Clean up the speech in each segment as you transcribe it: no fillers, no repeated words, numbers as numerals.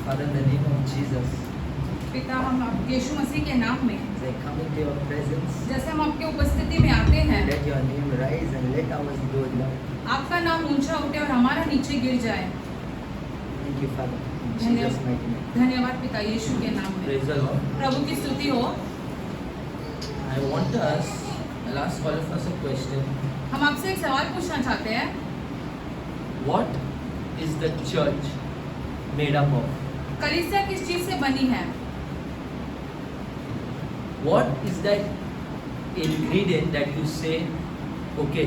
Father, in the name of Jesus, पिता, हम यीशु मसीह के नाम में as I come into your presence, जैसे हम आपके उपस्थिति में आते हैं, let your name rise and let ours go down. आपका नाम ऊंचा उठे और हमारा नीचे गिर जाए। Thank you, Father. In Jesus' mighty name. धन्यवाद पिता, यीशु के नाम में। Praise the Lord. प्रभु की स्तुति हो। I'll ask all of us a question. हम आपसे एक सवाल पूछना चाहते हैं। What is the church made up of? कलीसिया किस चीज से बनी है? What is that ingredient that you say, okay,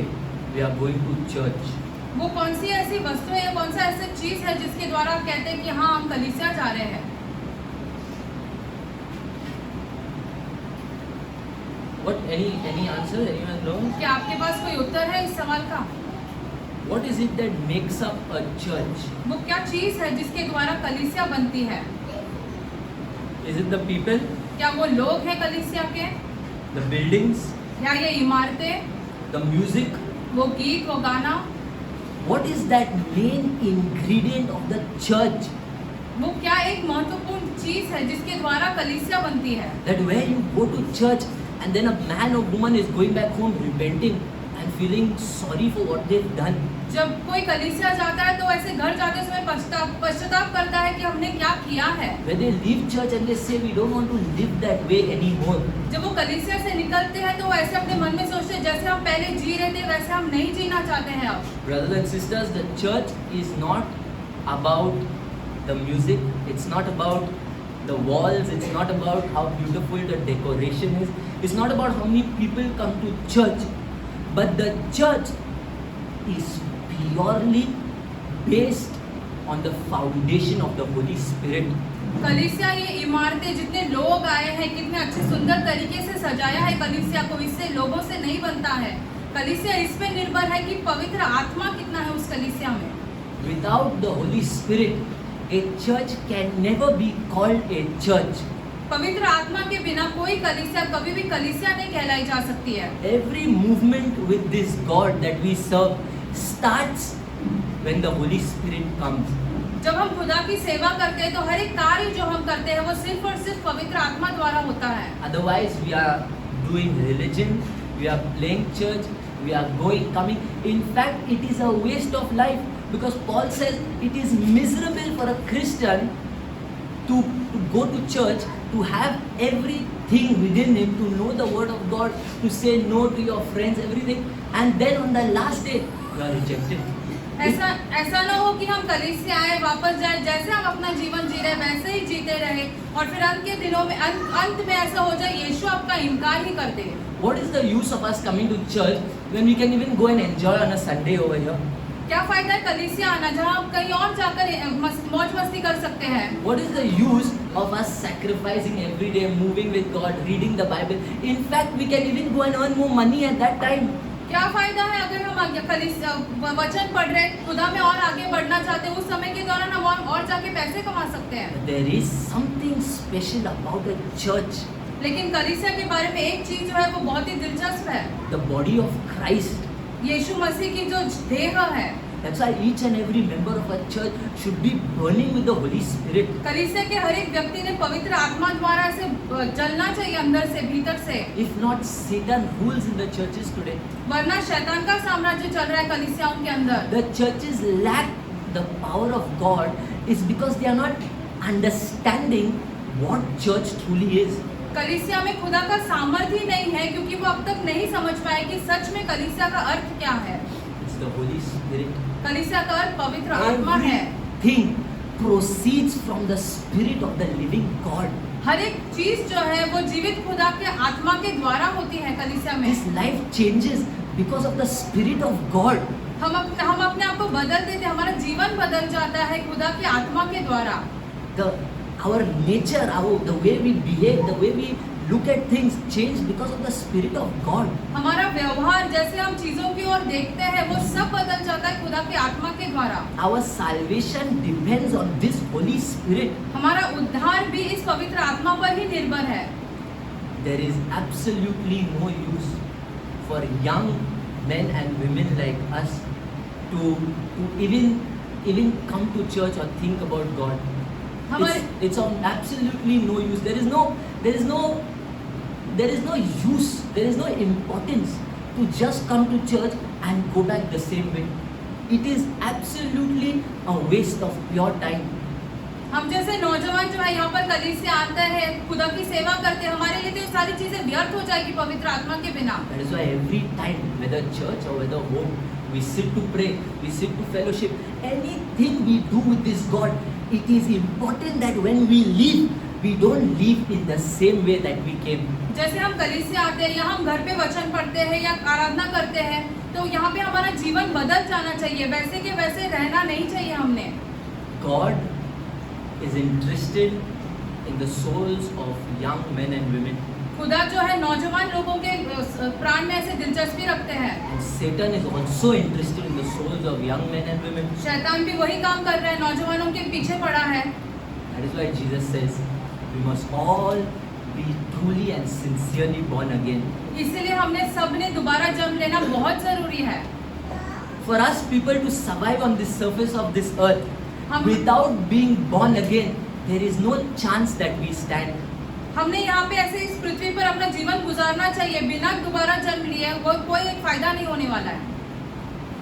we are going to church? वो कौन सी ऐसी वस्तु है या कौन सा ऐसी चीज है जिसके द्वारा आप कहते हैं कि हाँ हम कलीसिया जा रहे हैं? What? Any answer? Anyone know? क्या आपके पास कोई उत्तर है इस सवाल का? What is it that makes up a church? वो क्या चीज है जिसके द्वारा कलीसिया बनती है? Is it the people, क्या वो लोग हैं कलीसिया के, the buildings, या ये इमारतें, the music? वो गीत, वो गाना? What is that main ingredient of the church? वो क्या एक महत्वपूर्ण चीज है जिसके द्वारा कलीसिया बनती है? That where you go to church and then a man or woman is going back home repenting and feeling sorry for what they've done. जब कोई कलीसिया जाता है तो ऐसे घर जाते समय पश्चाताप करता है कि हमने क्या किया है। When they leave church and they say we don't want to live that way anymore. जब वो कलीसिया से निकलते हैं तो ऐसे अपने मन में सोचते हैं जैसे हम पहले जी रहे थे वैसे हम नहीं जीना चाहते हैं अब। Brothers and sisters, the church is not about the music. It's not about the walls. It's not about how beautiful the decoration is. It's not about how many people come to church. But the church is purely based on the foundation of the Holy Spirit. कलीसिया ये इमारतें जितने लोग आए हैं कितने अच्छे सुंदर तरीके से सजाया है कलीसिया को, इससे लोगों से नहीं बनता है। कलीसिया इस पे निर्भर है कि पवित्र आत्मा कितना है उस कलीसिया में। Without the Holy Spirit, a church can never be called a church. पवित्र आत्मा के बिना कोई कलीसिया कभी भी कलीसिया नहीं कहलाई जा सकती है। Every movement with this God that we serve starts when the Holy Spirit comes. जब हम खुदा की सेवा करते हैं तो हर एक कार्य जो हम करते हैं वो सिर्फ और सिर्फ पवित्र आत्मा द्वारा होता है। Otherwise, we are doing religion, we are playing church, we are going, coming. In fact, it is a waste of life because Paul says it is miserable for a Christian to go to church, to have everything within him, to know the word of God, to say no to your friends, everything, and then on the last day, you are rejected. ऐसा ना हो कि हम कलीसिया आए वापस जाए जैसे हम अपना जीवन जी रहे वैसे ही जीते रहे और फिर अंत के दिनों में अंत में ऐसा हो जाए यीशु आपका इनकार ही कर दे। What is the use of us coming to church when we can even go and enjoy on a Sunday over here? क्या फायदा है कलीसिया आना जहाँ आप कहीं और जाकर मौज मस्ती कर सकते हैं? What is the use of us sacrificing every day, moving with God, reading the Bible? In fact, we can even go and earn more money at that time. क्या फायदा है अगर हम वचन पढ़ रहे खुदा में और आगे बढ़ना चाहते हैं उस समय के दौरान हम और जाके पैसे कमा सकते हैं। There is something special about a church. लेकिन कलीसिया के बारे में एक चीज जो है वो बहुत ही दिलचस्प है। The body of Christ. यीशु मसीह की जो देह है। That's why each and every member of a church should be burning with the Holy Spirit. कलीसिया के हर एक व्यक्ति ने पवित्र आत्मा द्वारा ऐसे जलना चाहिए अंदर से भीतर से। If not, Satan rules in the churches today. वरना शैतान का साम्राज्य चल रहा है कलीसियाओं के अंदर। The churches lack the power of God is because they are not understanding what church truly is. कलीसिया में खुदा का सामर्थ्य ही नहीं है क्योंकि वो अब तक नहीं समझ पाए कि सच में कलीसिया का अर्थ क्या है। It's the Holy Spirit. कलीसिया का अर्थ पवित्र आत्मा है। Everything proceeds from the Spirit of the living God. हर एक चीज जो है वो जीवित खुदा के आत्मा के द्वारा होती है कलीसिया में। This life changes because of the Spirit of God. हम अपने आप को बदल देते, हमारा जीवन बदल जाता है खुदा की आत्मा के द्वारा। Our nature, the way we behave, the way we look at things change because of the Spirit of God. हमारा व्यवहार जैसे हम चीजों की ओर देखते हैं वो सब बदल जाता है खुदा की आत्मा के द्वारा। Our salvation depends on this Holy Spirit. हमारा उद्धार भी इस पवित्र आत्मा पर ही निर्भर है। There is absolutely no use for young men and women like us to even come to church or think about God. It's of absolutely no use. There is no use. There is no importance to just come to church and go back the same way. It is absolutely a waste of pure time. हम जैसे नौजवान जो है यहाँ पर कलीसिया आते हैं, खुदा की सेवा करते हैं, हमारे लिए तो ये सारी चीजें व्यर्थ हो जाएगी पवित्र आत्मा के बिना। That is why every time, whether church or whether home, we sit to pray, we sit to fellowship, anything we do with this God, it is important that when we leave, we don't leave in the same way that we came. जैसे हम कलीसिया आते हैं या हम घर पे वचन पढ़ते हैं या आराधना करते हैं, तो यहाँ पे हमारा जीवन बदल जाना चाहिए, वैसे के वैसे रहना नहीं चाहिए हमने। God is interested in the souls of young men and women. खुदा जो है नौजवान लोगों के प्राण में ऐसे दिलचस्पी रखते हैं। And Satan is also interested in the souls of young men and women. शैतान भी वही काम कर रहा है, नौजवानों के पीछे पड़ा है। That is why Jesus says, we must all be truly and sincerely born again. इसीलिए हमने सबने दोबारा जन्म लेना बहुत जरूरी है। For us people to survive on this surface of this earth, हम without being born again, there is no chance that we stand. हमने यहाँ पे ऐसे इस पृथ्वी पर अपना जीवन गुजारना चाहिए बिना दोबारा जन्म लिए, वो कोई एक फायदा नहीं होने वाला है।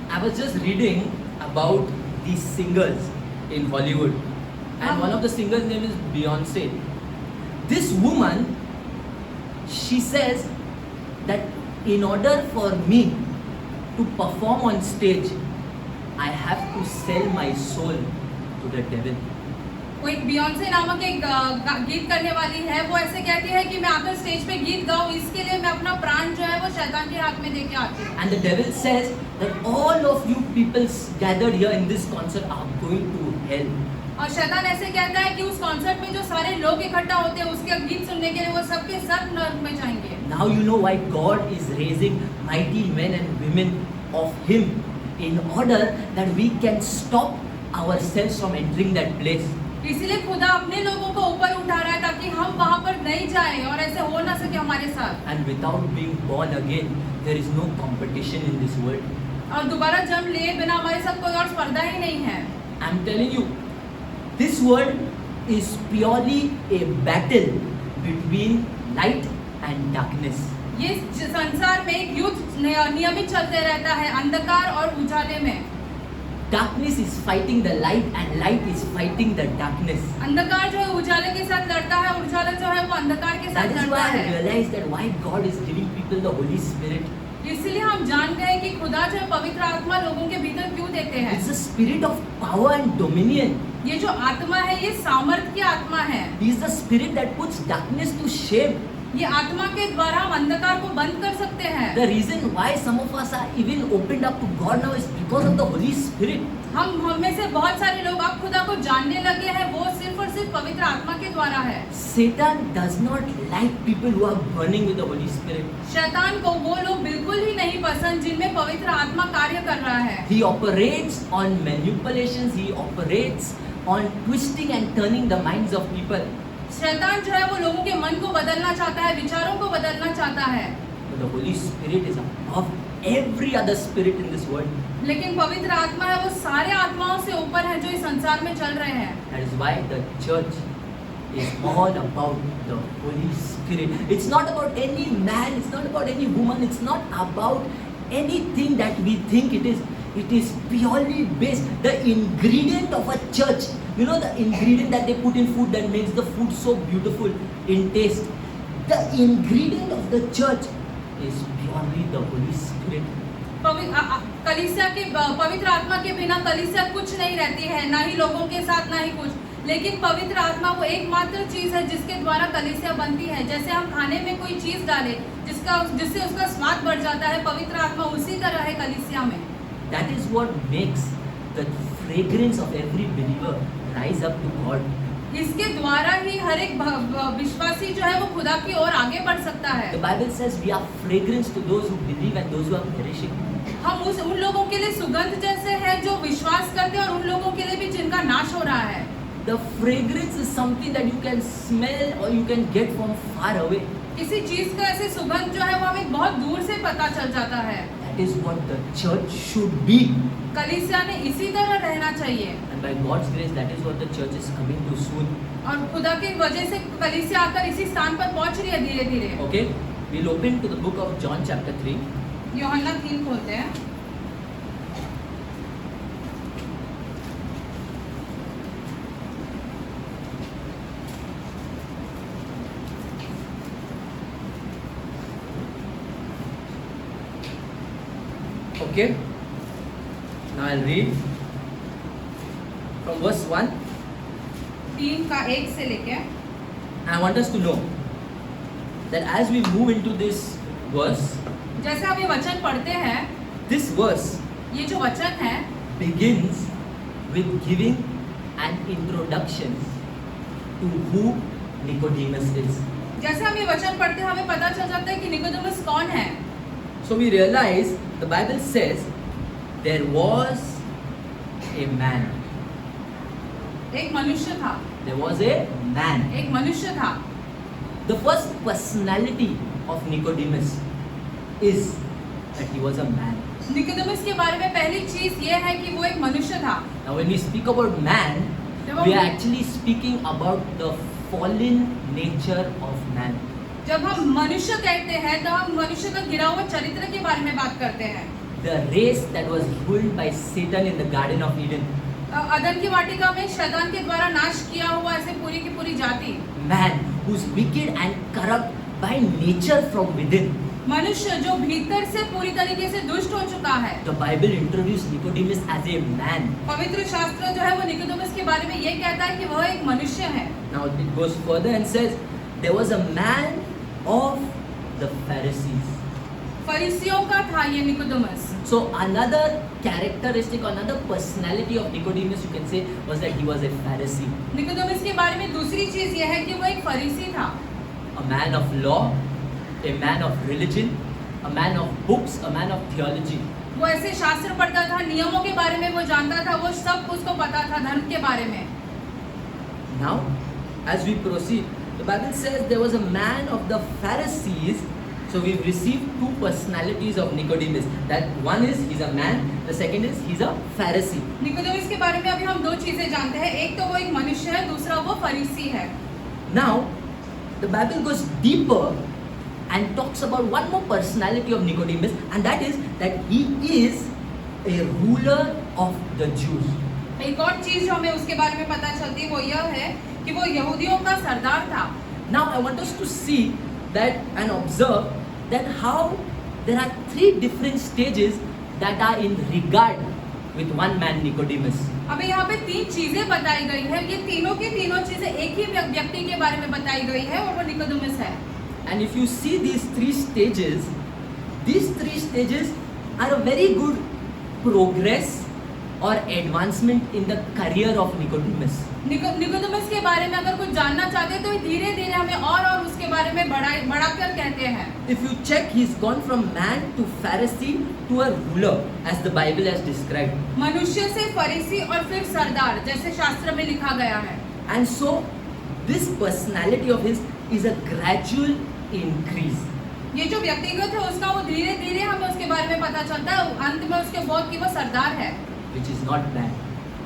I was just reading about these singers in Hollywood, and one of the singers' name is Beyonce. This woman, she says that in order for me to perform on stage, I have to sell my soul to the devil. कोई Beyonce नामक एक गीत करने वाली है, वो ऐसे कहती है कि मैं आकर स्टेज पे गीत गाऊं, इसके लिए मैं अपना प्राण जो है वो शैतान के हाथ में देके आती हूँ। And the devil says that all of you people gathered here in this concert are going to hell. और शैतान ऐसे कहता है कि उस कॉन्सर्ट में जो सारे लोग इकट्ठा होते हैं उसके गीत सुनने के लिए, वो सबके सब नरक में जाएंगे। Now you know why God is raising mighty men and women of Him in order that we can stop ourselves from entering that place. इसीलिए खुदा अपने लोगों को ऊपर उठा रहा है ताकि हम वहाँ पर नहीं जाएं और ऐसे हो ना सके हमारे साथ। And without being born again, there is no competition in this world. और दोबारा जन्म लिए बिना हमारे साथ कोई और स्पर्धा ही नहीं है। I'm telling you, this world is purely a battle between light and darkness. ये संसार में एक युद्ध नियमित चलते रहता है अंधकार और उजाले में। Darkness is fighting the light and light is fighting the darkness. अंधकार जो है उजाले के साथ लड़ता है, उजाला जो है वो अंधकार के साथ That is लड़ता why I है। realized that why God is giving people the Holy Spirit. इसलिए हम जान गए कि खुदा जो है पवित्र आत्मा लोगों के भीतर क्यों देते हैं। It's the spirit of power and dominion. ये जो आत्मा है ये सामर्थ्य की आत्मा है। He is the spirit that puts darkness to shame. ये आत्मा के द्वारा हम अंधकार को बंद कर सकते हैं। The reason why some of us are even opened up to God now is because of the Holy Spirit. हम में से बहुत सारे लोग अब खुदा को जानने लगे हैं, वो सिर्फ और सिर्फ पवित्र आत्मा के द्वारा है। Satan does not like people who are burning with the Holy Spirit. शैतान को वो लोग बिल्कुल ही नहीं पसंद जिनमें पवित्र आत्मा कार्य कर रहा है। He operates on manipulations. He operates on twisting and turning the minds of people. शैतान जो है वो लोगों के मन को बदलना चाहता है, विचारों को बदलना चाहता है। But the Holy Spirit is above every other spirit in this world. लेकिन पवित्र आत्मा है वो सारे आत्माओं से ऊपर है जो इस संसार में चल रहे हैं। That is why the church is all about the Holy Spirit. It's not about any man, it's not about any woman, it's not about anything that we think it is. It is purely based, the ingredient of a church. You know the ingredient that they put in food that makes the food so beautiful in taste. The ingredient of the church is purely the Holy Spirit. कलीसिया के पवित्र आत्मा के बिना कलीसिया कुछ नहीं रहती है, ना ही लोगों के साथ ना ही कुछ। लेकिन पवित्र आत्मा वो एकमात्र चीज है जिसके द्वारा कलीसिया बनती है। जैसे हम खाने में कोई चीज डालें जिससे उसका स्वाद बढ़ जाता है, पवित्र आत्मा उसी तरह है कलीसिया में। That is what makes the fragrance of every believer rise up to God. इसके द्वारा ही हर एक विश्वासी जो है वो खुदा की ओर आगे बढ़ सकता है। The Bible says we are fragrance to those who believe and those who are perishing. हम उन लोगों के लिए सुगंध जैसे हैं जो विश्वास करते हैं और उन लोगों के लिए भी जिनका नाश हो रहा है। The fragrance is something that you can smell or you can get from far away. किसी चीज का ऐसे सुगंध जो है वो हमें बहुत दूर से पता चल जाता है। That is what the church should be. कलीसिया ने इसी तरह रहना चाहिए। And by God's grace, that is what the church is coming to soon. और खुदा की वजह से कलीसिया आकर इसी स्थान पर पहुंच रही है धीरे धीरे। Okay, we'll open to the book of John chapter 3. यूहन्ना 3 खोलते हैं। Okay, now I'll read from verse 1. 3 का 1 से लेके I want us to know that as we move into this verse, जैसे हम ये वचन पढ़ते हैं, this verse ये जो वचन है begins with giving an introduction to who Nicodemus is. जैसे हम ये वचन पढ़ते हैं हमें पता चल जाता है कि निकोदेमुस कौन है। So we realize the Bible says there was a man. एक मनुष्य था, There was a man. एक मनुष्य था। The first personality of Nicodemus is that he was a man. Nicodemus के बारे में पहली चीज ये है कि वो एक मनुष्य था। Now when we speak about man, we are actually speaking about the fallen nature of man. जब हम मनुष्य कहते हैं तो हम मनुष्य का गिरा हुआ चरित्र के बारे में बात करते हैं। The race that was ruled by Satan in the Garden of Eden. अदन की वाटिका में शैतान के द्वारा नाश किया हुआ ऐसे पूरी की पूरी जाति। Man who's wicked and corrupt by nature from within. मनुष्य जो भीतर से पूरी तरीके से दुष्ट हो चुका है। The Bible introduced Nicodemus as a man. पवित्र शास्त्र जो है वो निकोदेमुस के बारे में ये कहता है कि वह एक मनुष्य है। Now it goes further and says there was a man of the Pharisees. फरीसियों का था ये Nicodemus. So another characteristic, another personality of Nicodemus, you can say, was that he was a Pharisee. Nicodemus के बारे में दूसरी चीज ये है कि वो एक फरीसी था। A man of law, a man of religion, a man of books, a man of theology. वो ऐसे शास्त्र पढ़ता था, नियमों के बारे में वो जानता था, वो सब उसको पता था धर्म के बारे में। Now, as we proceed, the Bible says there was a man of the Pharisees. So we've received two personalities of Nicodemus. That one is he's a man, the second is he's a Pharisee. Nicodemus के बारे में अभी हम दो चीजें जानते हैं, एक तो वो एक मनुष्य है, दूसरा वो फरीसी है। Now, the Bible goes deeper and talks about one more personality of Nicodemus, and that is that he is a ruler of the Jews. एक और चीज जो हमें उसके बारे में पता चलती है वो यह है कि वो यहूदियों का सरदार था। Now I want us to see that and observe that how there are three different stages that are in regard with one man Nicodemus. अभी यहाँ पे तीन चीजें बताई गई है, ये तीनों की तीनों चीजें एक ही व्यक्ति के बारे में बताई गई है और वो निकोदेमुस है। And if you see these three stages are a very good progress or advancement in the career of Nicodemus. Nicodemus के बारे में अगर कुछ जानना चाहते हैं तो धीरे धीरे हमें और उसके बारे में बढ़ाकर कहते हैं। If you check, he's gone from man to Pharisee to a ruler, as the Bible has described. मनुष्य से फरीसी और फिर सरदार, जैसे शास्त्र में लिखा गया है। And so, this personality of his is a gradual increase. ये जो व्यक्तिगत है उसका वो धीरे धीरे हमें उसके बारे में पता चलता है, अंत में उसके बहुत की वो सरदार है। Which is not bad.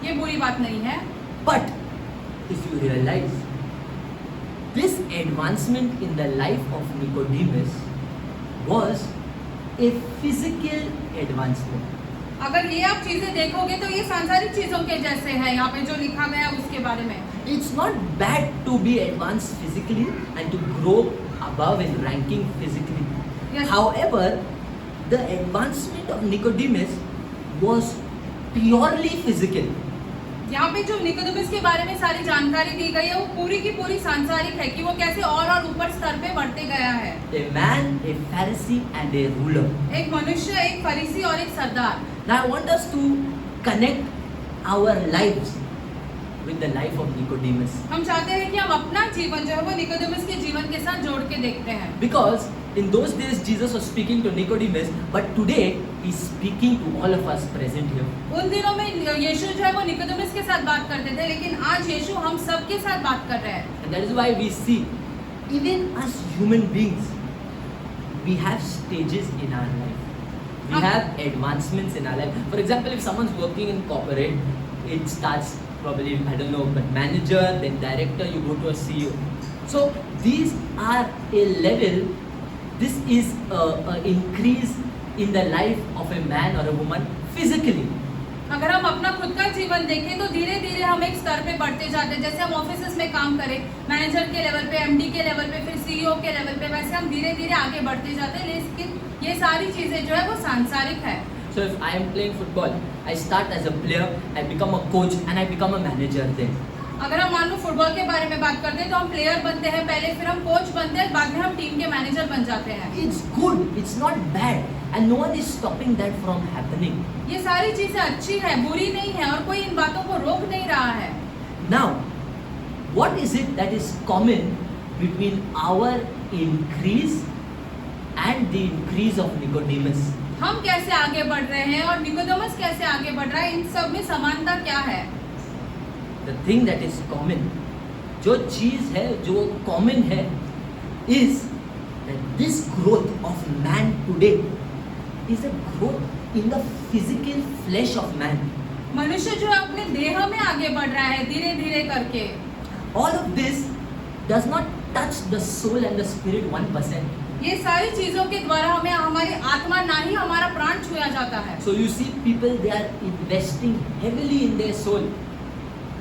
ये बुरी बात नहीं है। But if you realize this advancement in the life of Nicodemus was a physical advancement. अगर ये आप चीजें देखोगे तो ये सांसारिक चीजों के जैसे है, यहाँ पे जो लिखा गया है उसके बारे में। It's not bad to be advanced physically and to grow above in ranking physically. Yes. However, the advancement of Nicodemus was purely physical. यहाँ पे जो निकोदेमुस के बारे में सारी जानकारी दी गई है वो पूरी की पूरी सांसारिक है कि वो कैसे और ऊपर स्तर पे बढ़ते गया है। A man, a Pharisee and a ruler. एक मनुष्य, एक फरीसी और एक सरदार। Now I want us to connect our lives with the life of Nicodemus. हम चाहते हैं कि हम अपना जीवन जो है वो निकोदेमुस के जीवन के साथ जोड़ के देखते हैं। Because in those days Jesus was speaking to Nicodemus, but today he's speaking to all of us present here. उन दिनों में यीशु जो है वो निकोदेमुस के साथ बात करते थे, लेकिन आज यीशु हम सबके साथ बात कर रहे हैं। And that is why we see, even as human beings, we have stages in our life. We have advancements in our life. For example, if someone's working in corporate, it starts probably, I don't know, but manager, then director, you go to a CEO. So these are a level, this is a increase in the life of a man or a woman physically. अगर हम अपना खुद का जीवन देखें तो धीरे धीरे हम एक स्तर पे बढ़ते जाते हैं। जैसे हम ऑफिस में काम करें, मैनेजर के लेवल पे, एमडी के लेवल पे, फिर सीईओ के लेवल पे, वैसे हम धीरे धीरे आगे बढ़ते जाते हैं। लेकिन ये सारी चीजें जो है वो सांसारिक है। So if I am playing football, I start as a player, I become a coach and I become a manager then. अगर हम मान लो फुटबॉल के बारे में बात करते हैं तो हम प्लेयर बनते हैं पहले, फिर हम कोच बनते हैं, बाद में हम टीम के मैनेजर बन जाते हैं। It's good, it's not bad, and no one is stopping that from happening. ये सारी चीजें अच्छी है, बुरी नहीं है, और कोई इन बातों को रोक नहीं रहा है। Now, what is it that is common between our increase and the increase of Nicodemus? हम कैसे आगे बढ़ रहे हैं और निकोदेमस कैसे आगे बढ़ रहा है, इन सब में समानता क्या है? The thing that is common, जो चीज है, जो common है, is that this growth of man today is a growth in the physical flesh of man. मनुष्य जो है अपने देह में आगे बढ़ रहा है धीरे धीरे करके। All of this does not touch the soul and the spirit 1%. ये सारी चीजों के द्वारा हमें हमारी आत्मा ना ही हमारा प्राण छुआ जाता है। So you see people, they are investing heavily in their soul.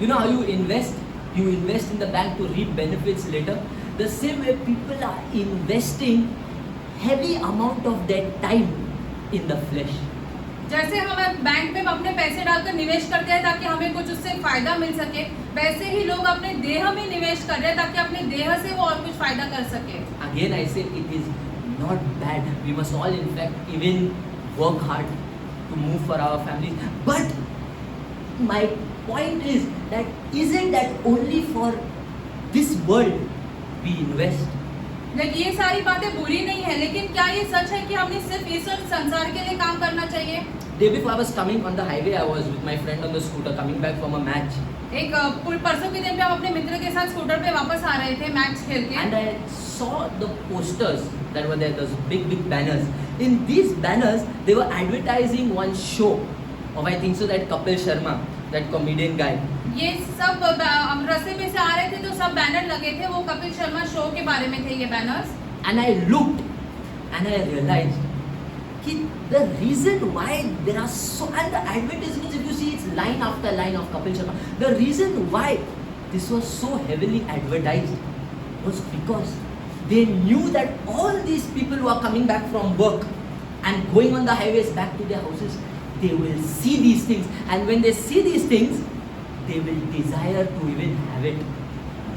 You know how you invest? You invest in the bank to reap benefits later. The same way people are investing heavy amount of their time in the flesh. जैसे हम bank में अपने पैसे डालकर निवेश करते हैं ताकि हमें कुछ उससे फायदा मिल सके, वैसे ही लोग अपने देह में निवेश कर रहे हैं ताकि अपने देह से वो और कुछ फायदा कर सके। Again I say it is not bad. We must all in fact even work hard to move for our families. But my point is that isn't that only for this world we invest? लेकिन ये सारी बातें बुरी नहीं है, लेकिन क्या ये सच है कि हमें सिर्फ इस संसार के लिए काम करना चाहिए? Day before I was coming on the highway, I was with my friend on the scooter coming back from a match. एक परसों के दिन पे हम अपने मित्र के साथ स्कूटर पे वापस आ रहे थे मैच खेल के। And I saw the posters that were there, those big banners. In these banners, they were advertising one show of, I think so, that Kapil Sharma, that comedian guy. ये सब हम रास्ते में से आ रहे थे तो सब बैनर लगे थे, वो कपिल शर्मा शो के बारे में थे ये banners. And I looked and I realized that the reason why there are so, and the advertisements, if you see, it's line after line of Kapil Sharma. The reason why this was so heavily advertised was because they knew that all these people who are coming back from work and going on the highways back to their houses, they will see these things, and when they see these things, they will desire to even have it.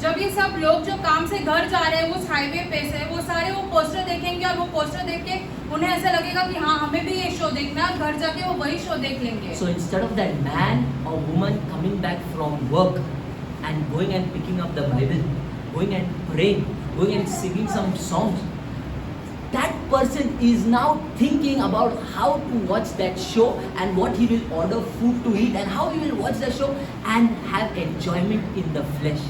जब ये सब लोग जो काम से घर जा रहे हैं उस हाईवे पे से, वो सारे वो पोस्टर देखेंगे और वो पोस्टर देख के उन्हें ऐसा लगेगा कि हाँ हमें भी ये शो देखना है, घर जाके वो वही शो देख लेंगे। So instead of that man or woman coming back from work and going and picking up the Bible, going and praying, going and singing some songs, that person is now thinking about how to watch that show and what he will order food to eat and how he will watch the show and have enjoyment in the flesh.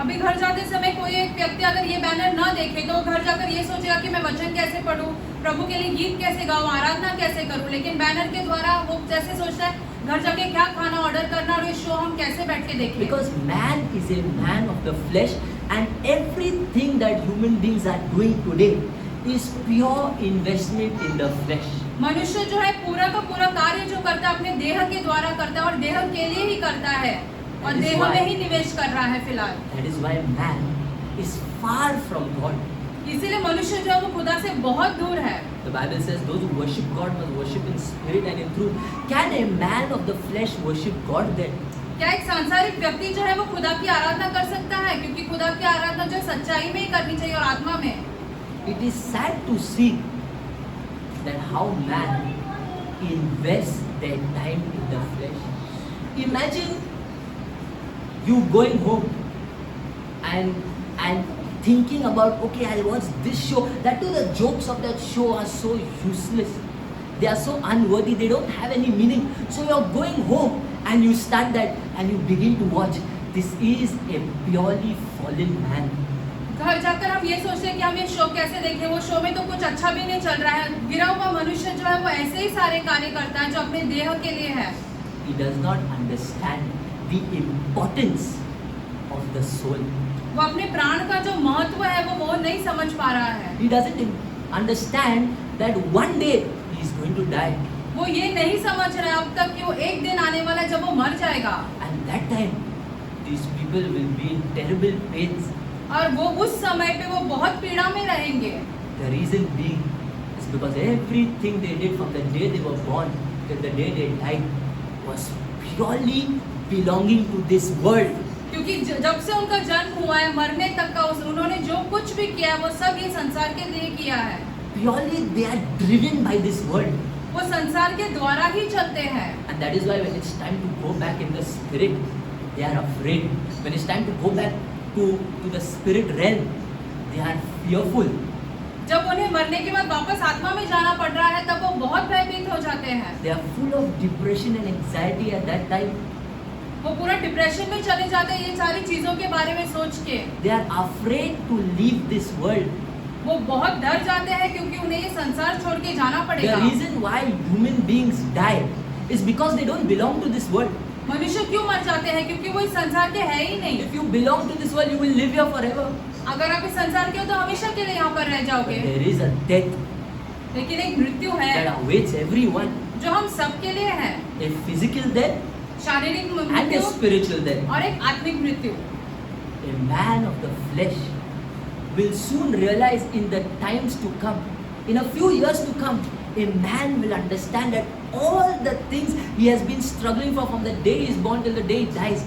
अभी घर जाते समय कोई एक व्यक्ति अगर ये banner ना देखे तो वो घर जाकर ये सोचेगा कि मैं वचन कैसे पढूं, प्रभु के लिए गीत कैसे गाऊं, आराधना कैसे करूं, लेकिन बैनर के द्वारा वो जैसे सोचता है घर जाके क्या खाना ऑर्डर करना और ये शो हम कैसे बैठ के देखें। Because man is a man of the flesh, and everything that human beings are doing today is pure investment in the flesh. मनुष्य जो है पूरा का पूरा कार्य जो करता है अपने देह के द्वारा करता है और देह के लिए ही करता है और देह में ही निवेश कर रहा है फिलहाल। That is why man is far from God. इसीलिए मनुष्य जो है वो खुदा से बहुत दूर है। The Bible says those who worship God must worship in spirit and in truth. Can a man of the flesh worship God then? क्या एक सांसारिक व्यक्ति जो है वो खुदा की आराधना कर सकता है? क्योंकि खुदा की आराधना जो सच्चाई में ही करनी चाहिए और आत्मा में। It is sad to see that how man invests their time in the flesh. Imagine you going home and thinking about, okay, I'll watch this show. That too, the jokes of that show are so useless. They are so unworthy. They don't have any meaning. So you're going home and you start that and you begin to watch. This is a purely fallen man. घर जाकर हम ये सोचते हैं कि हम ये show कैसे देखें, वो शो में तो कुछ अच्छा भी नहीं चल रहा है। गिरा हुआ मनुष्य जो है वो ऐसे ही सारे कार्य करता है जो अपने देह के लिए है। He does not understand the importance of the soul. वो अपने प्राण का जो महत्व है वो नहीं समझ पा रहा है। He doesn't understand that one day he is going to die. वो ये नहीं समझ रहा है अब तक कि वो एक दिन आने वाला है जब वो मर जाएगा। And that time, these people will be in terrible pains. और वो उस समय पे वो बहुत पीड़ा में रहेंगे। The reason being is because everything they did from the day they were born till the day they died was purely belonging to this world. क्योंकि जब से उनका जन्म हुआ है मरने तक का उन्होंने जो कुछ भी किया है वो सब ये संसार के लिए किया है। Purely they are driven by this world. वो संसार के द्वारा ही चलते हैं। And that is why when it's time to go back in the spirit, they are afraid. When it's time to go back to the spirit realm, they are fearful. जब उन्हें मरने के बाद वापस आत्मा में जाना पड़ रहा है तब वो बहुत भयभीत हो जाते हैं। They are full of depression and anxiety at that time. वो पूरा डिप्रेशन में चले जाते हैं ये सारी चीजों के बारे में सोच के। They are afraid to leave this world. वो बहुत डर जाते हैं क्योंकि उन्हें ये संसार छोड़ के जाना पड़ेगा। The reason why human beings die is because they don't belong to this world. मनुष्य क्यों मर जाते हैं? क्योंकि वो इस संसार के है ही नहीं। If you belong to this world, you will live here forever. अगर आप इस संसार के हो तो हमेशा के लिए यहाँ पर रह जाओगे। But there is a death लेकिन एक मृत्यु है that awaits everyone. जो हम सबके लिए है। A physical death शारीरिक and a मृत्यु spiritual death. और एक आत्मिक मृत्यु। A man of the flesh will soon realize in the times to come, in a few years to come, a man will understand that all the things he has been struggling for from the day he is born till the day he dies,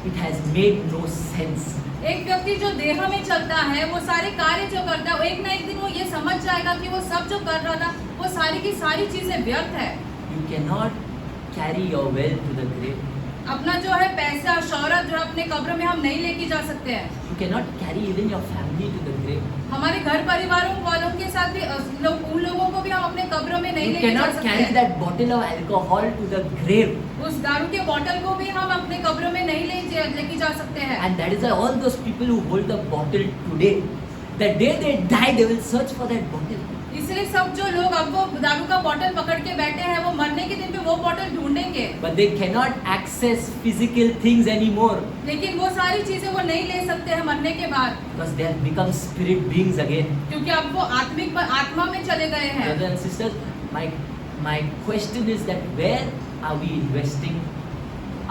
it has made no sense. एक व्यक्ति जो देह में चलता है वो सारे कार्य जो करता है वो एक ना एक दिन वो ये समझ जाएगा कि वो सब जो कर रहा था वो सारी की सारी चीजें व्यर्थ है। You cannot carry your wealth to the grave. अपना जो है पैसा शौहरत जो अपने कब्र में हम नहीं लेके जा सकते हैं। You cannot carry even your family to the grave. हमारे घर परिवारों वालों के साथ भी उन लोगों को भी हम अपने कब्र में नहीं You लेके जा cannot सकते carry हैं। that bottle of alcohol to the grave. उस दारू के बोतल को भी हम अपने कब्र में नहीं लेके जा सकते हैं। And that is why all those people who hold the bottle today, the day they die, they will search for that bottle. इसलिए सब जो लोग अब वो दारू का बोतल पकड़ के बैठे हैं वो मरने के दिन पे वो बोतल ढूंढेंगे। But they cannot access physical things anymore लेकिन वो सारी चीजें वो नहीं ले सकते हैं मरने के बाद because they have become spirit beings again. क्योंकि अब वो आत्मा में चले गए हैं। Brothers and sisters, my question is that where are we investing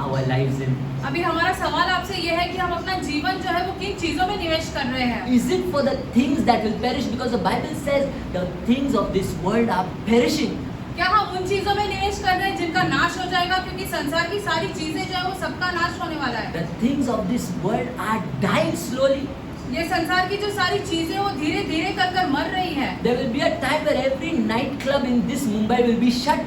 our lives in? अभी हमारा सवाल आपसे ये है कि हम अपना जीवन जो है वो किन चीजों में निवेश कर रहे हैं? Is it for the things that will perish? Because the Bible says the things of this world are perishing. क्या हम उन चीजों में निवेश कर रहे हैं जिनका नाश हो जाएगा? क्योंकि संसार की सारी चीजें जो है वो सबका नाश होने वाला है। The things of this world are dying slowly. ये संसार की जो सारी चीजें वो धीरे धीरे कर मर रही है। There will be a time where every night club in this Mumbai will be shut.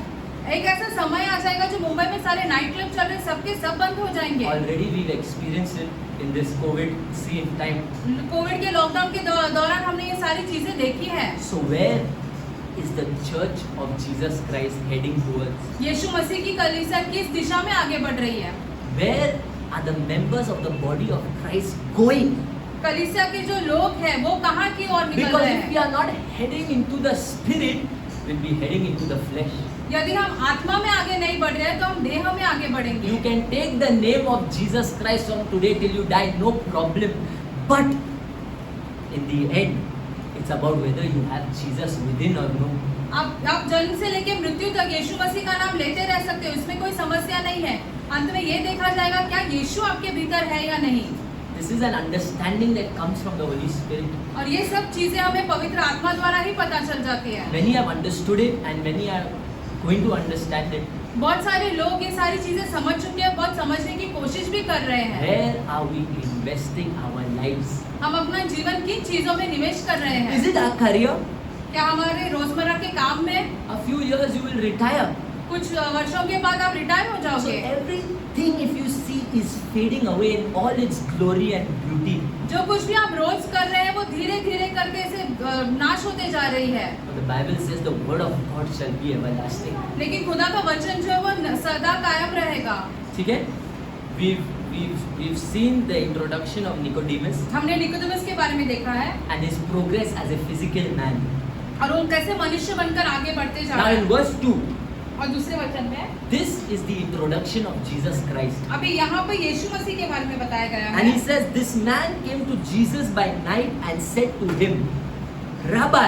एक ऐसा समय आ जाएगा जो मुंबई में सारे नाइट क्लब चल रहे हैं सबके सब बंद हो जाएंगे। Already we've experienced it in this COVID scene time. Covid के लॉकडाउन के दौरान हमने ये सारी चीजें देखी है। So where is the Church of Jesus Christ heading towards? यीशु मसीह की कलीसिया किस दिशा में आगे बढ़ रही है? Where are the members of the body of Christ going? कलीसिया के जो लोग हैं वो कहाँ की ओर निकल Because रहे if we हैं? are not heading into the spirit, we'll be heading into the flesh. यदि हम आत्मा में आगे नहीं बढ़ रहे हैं तो हम देह में आगे बढ़ेंगे। You can take the name of Jesus Christ from today till you die, no problem. But in the end, it's about whether you have Jesus within or no. आप जन्म से लेके मृत्यु तक यीशु मसीह का नाम लेते रह सकते हो, इसमें कोई समस्या नहीं है। अंत में ये देखा जाएगा क्या यीशु आपके भीतर है या नहीं। This is an understanding that comes from the Holy Spirit. और ये सब चीजें हमें पवित्र आत्मा द्वारा ही पता चल जाती है। Many have understood it and many are going to understand it. बहुत सारे लोग ये सारी चीजें समझ चुके हैं, बहुत समझने की कोशिश भी कर रहे हैं। Where are we investing our lives? हम अपना जीवन किन चीजों में निवेश कर रहे हैं? Is it our career? क्या हमारे रोजमर्रा के काम में? A few years you will retire. कुछ वर्षों के बाद आप रिटायर हो So जाओगे। everything if you see is fading away in all its glory and beauty. जो कुछ भी आप रोज कर रहे हैं वो धीरे धीरे करके ऐसे नाश होते जा रही है। But the Bible says the word of God shall be everlasting. लेकिन खुदा का वचन जो है वो सदा कायम रहेगा। ठीक है? We've seen the introduction of Nicodemus हमने निकोदेमुस के बारे में देखा है and his progress as a physical man. और वो कैसे मनुष्य बनकर आगे बढ़ते जा Now रहे in हैं। verse 2, और दूसरे वचन में This is the introduction of Jesus Christ. अभी यहाँ पे यीशु मसीह के बारे में बताया गया And he है। says, this man came to Jesus by night and said to him, Rabbi,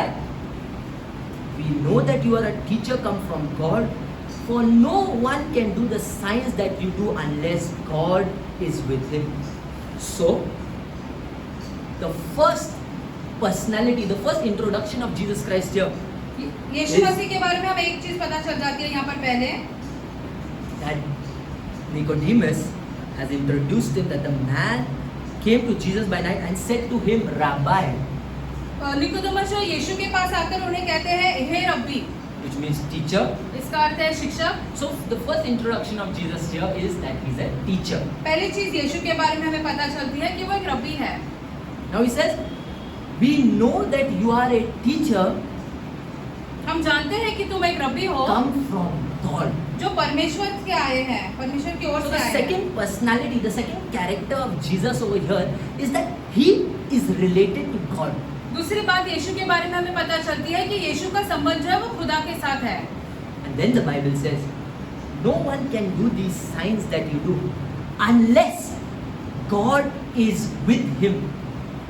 we know that you are a teacher come from God, for no one can do the signs that you do unless God is with him. So, the first personality, the first introduction of Jesus Christ here, यीशु मसीह के बारे में हमें एक चीज पता चल जाती है यहाँ पर पहले, that Nicodemus has introduced him that the man came to Jesus by night and said to him, Rabbi, Nicodemus जो यीशु के पास आकर उन्हें कहते हैं हे रब्बी, which means teacher. इसका अर्थ है शिक्षक। So the first introduction of Jesus here is that he's a teacher. पहली चीज यीशु के बारे में हमें पता चलती है कि वो एक रब्बी है। Now he says, we know that you are a teacher हम जानते हैं कि तुम एक रब्बी हो come from God. जो परमेश्वर के आए हैं, परमेश्वर की ओर So से the आए हैं। second personality, the second character of Jesus over here is that he is related to God. दूसरी बात यीशु के बारे में हमें पता चलती है कि यीशु का संबंध जो है वो खुदा के साथ है। And then the Bible says, no one can do these signs that you do unless God is with him.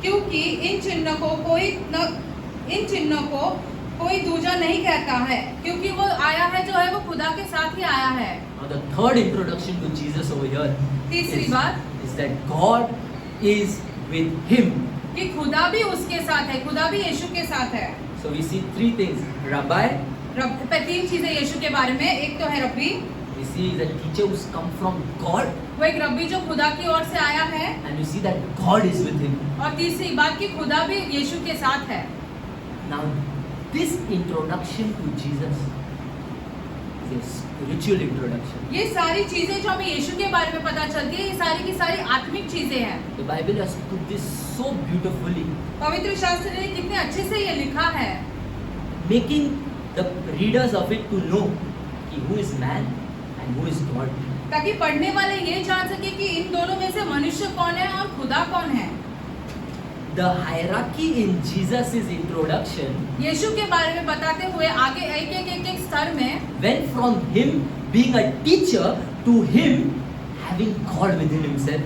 क्योंकि इन चिन्हों को कोई दूजा नहीं कहता है, क्योंकि वो आया है जो है वो खुदा के साथ ही आया है। Now the third introduction to Jesus over here तीसरी बात is that God is with him. कि खुदा भी उसके साथ है, खुदा भी यीशु के साथ है। So we see three things. Rabbi, तीन चीजें यीशु के बारे में, एक तो है रब्बी, we see the teacher who's come from God, वो एक रब्बी जो खुदा की ओर से आया है, and we see that God is with him. और तीसरी बात कि खुदा भी यीशु के साथ है। Now this introduction to Jesus is a spiritual introduction. ये सारी चीजें जो हमें यीशु के बारे में पता चलती है, ये सारी की सारी आत्मिक चीजें हैं। The Bible has put this so beautifully, पवित्र शास्त्र ने कितने अच्छे से ये लिखा है, making the readers of it to know who is man and who is God. ताकि पढ़ने वाले ये जान सके कि इन दोनों में से मनुष्य कौन है और खुदा कौन है। The hierarchy in Jesus' introduction यीशु के बारे में बताते हुए आगे एक स्तर में, went from him being a teacher to him having God within himself.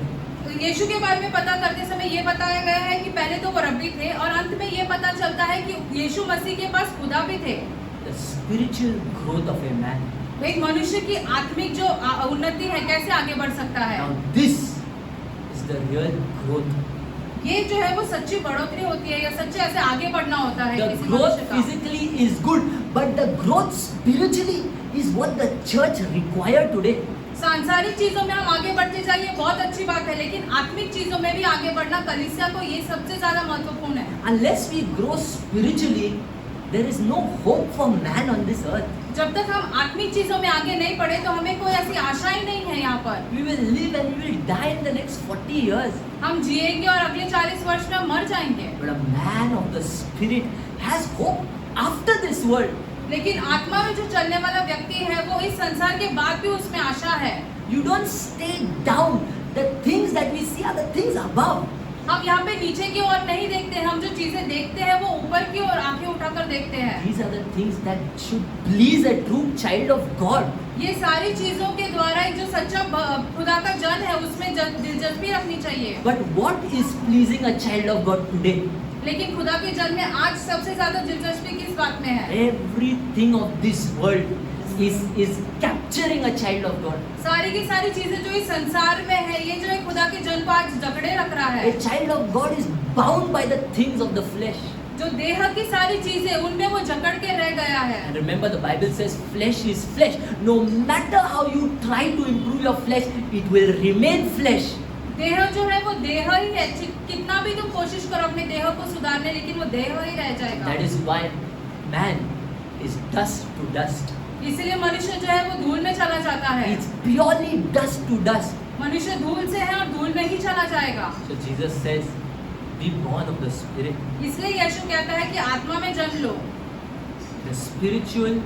यीशु के बारे में पता करते समय ये बताया गया है कि पहले तो वो रब्बी थे और अंत में ये पता चलता है कि यीशु मसीह के पास खुदा भी थे। The spiritual growth of a man. एक मनुष्य की आत्मिक जो उन्नति है कैसे आगे बढ़ सकता है। Now this is the real growth. ये जो है वो सच्ची बढ़ोतरी होती है या सच्चे ऐसे आगे बढ़ना होता है The किसी growth मनुष्य का। physically is good, but the growth spiritually is what the church require today. सांसारिक चीजों में हम आगे बढ़ते जाइए बहुत अच्छी बात है, लेकिन आत्मिक चीजों में भी आगे बढ़ना कलीसिया को ये सबसे ज्यादा महत्वपूर्ण है। Unless we grow spiritually, there is no hope for man on this earth. जब तक हम आत्मिक चीजों में आगे नहीं बढ़े तो हमें कोई ऐसी आशा ही नहीं है यहाँ पर। We will live and we will die in the next 40 years. हम जिएंगे और अगले 40 वर्ष में हम मर जाएंगे, But a man of the spirit has hope after this world. लेकिन आत्मा में जो चलने वाला व्यक्ति है वो इस संसार के बाद भी उसमें आशा है। You don't stay down. The things that we see are the things above. हम यहाँ पे नीचे की ओर नहीं देखते हैं, हम जो चीजें देखते हैं वो ऊपर की ओर आंखें उठाकर देखते हैं। These are the things that should please a true child of God. ये सारी चीजों के द्वारा एक जो सच्चा खुदा का जन है उसमें दिलचस्पी रखनी चाहिए। But what is pleasing a child of God today? लेकिन खुदा के जन में आज सबसे ज्यादा दिलचस्पी किस बात में है? Everything of this world is capturing a child of God. सारी की सारी चीजें जो इस संसार में है, ये जो है खुदा के जन को आज जकड़े रख रहा है। A child of God is bound by the things of the flesh. जो देह की सारी चीजें उनमें वो जकड़ के रह गया है। And remember, the Bible says flesh is flesh. No matter how you try to improve your flesh, it will remain flesh. देह जो है वो देह ही है, कितना भी तुम कोशिश करो अपने देह को सुधारने, लेकिन वो देह ही रह जाएगा। That is why man is dust to dust. इसलिए मनुष्य जो है वो धूल में चला जाता है। It's purely dust to dust. मनुष्य धूल से है और धूल में ही चला जाएगा। So Jesus says, be born of the Spirit. इसलिए यीशु कहता है कि आत्मा में जन्म लो। The spiritual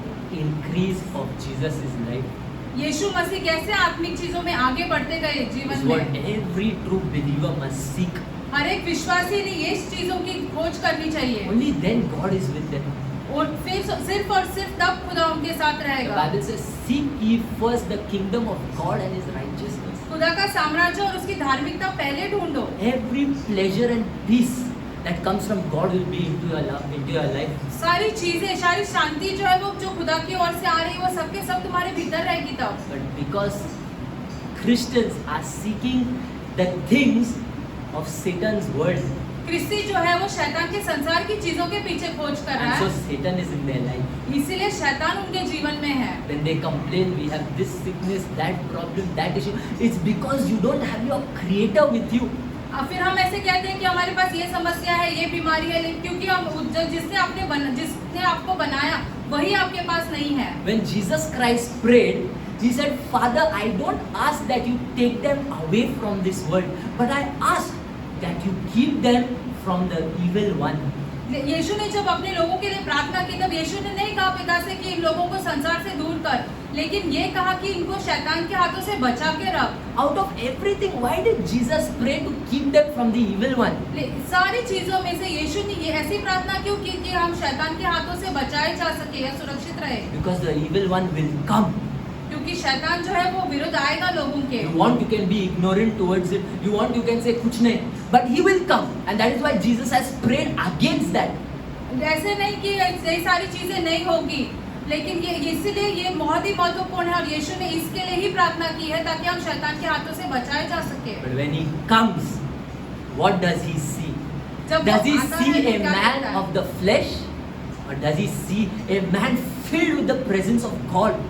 increase of Jesus' life यीशु मसीह कैसे आत्मिक चीजों में आगे बढ़ते गए is जीवन what में। every true believer must seek. हर एक विश्वासी ने ये चीजों की खोज करनी चाहिए। Only then God is with them. और फिर सिर्फ और सिर्फ तब खुदा उनके साथ The रहेगा। Bible says, "Seek ye first the kingdom of God and His righteousness." खुदा का साम्राज्य और उसकी धार्मिकता पहले ढूंढो। Every pleasure and peace that comes from God will be into your life. सारी चीजें, सारी शांति जो है वो जो खुदा की ओर से आ रही है वो सबके सब तुम्हारे भीतर रहेगी तब। But because Christians are seeking the things of Satan's world, क्रिस्ती जो है वो शैतान के संसार की चीजों के पीछे खोज कर रहा and so है, Satan is in their life. इसीलिए शैतान उनके जीवन में है। When they complain, we have this sickness, that problem, that issue, it's because you don't have your Creator with you. और फिर हम ऐसे कहते हैं कि हमारे पास ये समस्या है, ये बीमारी है, क्योंकि हम जिसने आपको बनाया वही आपके पास नहीं है। When Jesus Christ prayed, He said, "Father, I don't ask that you take them away from this world, but I ask that you keep them from the evil one." यीशु ने जब अपने लोगों के लिए प्रार्थना की तब यीशु ने नहीं कहा पिता से कि इन लोगों को संसार से दूर कर, लेकिन ये कहा कि इनको शैतान के हाथों से बचा के रख। Out of everything, why did Jesus pray to keep them from the evil one? सारी चीजों में से यीशु ने ये ऐसी प्रार्थना क्यों की कि हम शैतान के हाथों से बचाए जा सके या सुरक्षित रहे? Because the evil one will come. क्योंकि शैतान जो है वो विरुद्ध आएगा लोगों के। You want, you can be ignorant towards it. You want, you can say कुछ नहीं. But he will come, and that is why Jesus has prayed against that. ऐसे नहीं कि ये सारी चीजें नहीं होगी, लेकिन ये इसीलिए ये बहुत ही महत्वपूर्ण है और यीशु ने इसके लिए ही प्रार्थना की है ताकि हम शैतान के हाथों से बचाए जा सके। But when he comes, what does he see? जब Does he वो आता see है तो a क्या man देखता है? of the flesh, or does he see a man filled with the presence of God?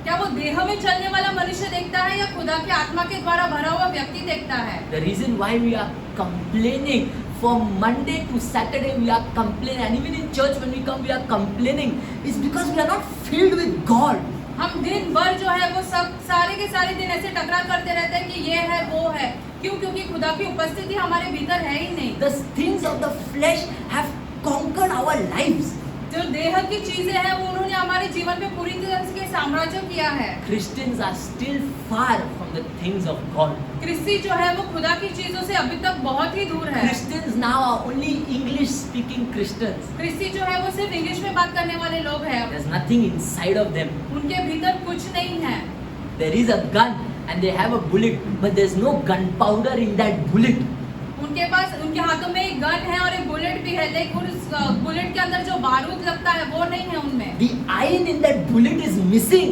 क्या वो देह में चलने वाला मनुष्य देखता है या खुदा की आत्मा के द्वारा भरा हुआ व्यक्ति देखता है? The reason why we are complaining from Monday to Saturday, we are complaining, and even in church when we come, we are complaining, is because we are not filled with God. हम दिन भर जो है वो सब सारे के सारे दिन ऐसे टकरार करते रहते हैं कि ये है वो है, क्यों? क्योंकि खुदा की उपस्थिति हमारे भीतर है ही नहीं। The things of the flesh have conquered our lives. जो देह की चीजें हैं वो उन्होंने हमारे जीवन में पूरी तरह से साम्राज्य किया है। Christians are still far from the things of God. क्रिस्ती जो है वो खुदा की चीजों से अभी तक बहुत ही दूर है। Christians now are only English speaking Christians. क्रिस्ती जो है वो सिर्फ इंग्लिश में बात करने वाले लोग हैं, There's nothing inside of them. उनके भीतर कुछ नहीं है। There is a gun and they have a bullet, but there's no gunpowder in that bullet. उनके पास उनके हाथों में एक गन है और एक बुलेट भी है, लेकिन उस बुलेट के अंदर जो बारूद लगता है वो नहीं है उनमें। The iron in that bullet is missing.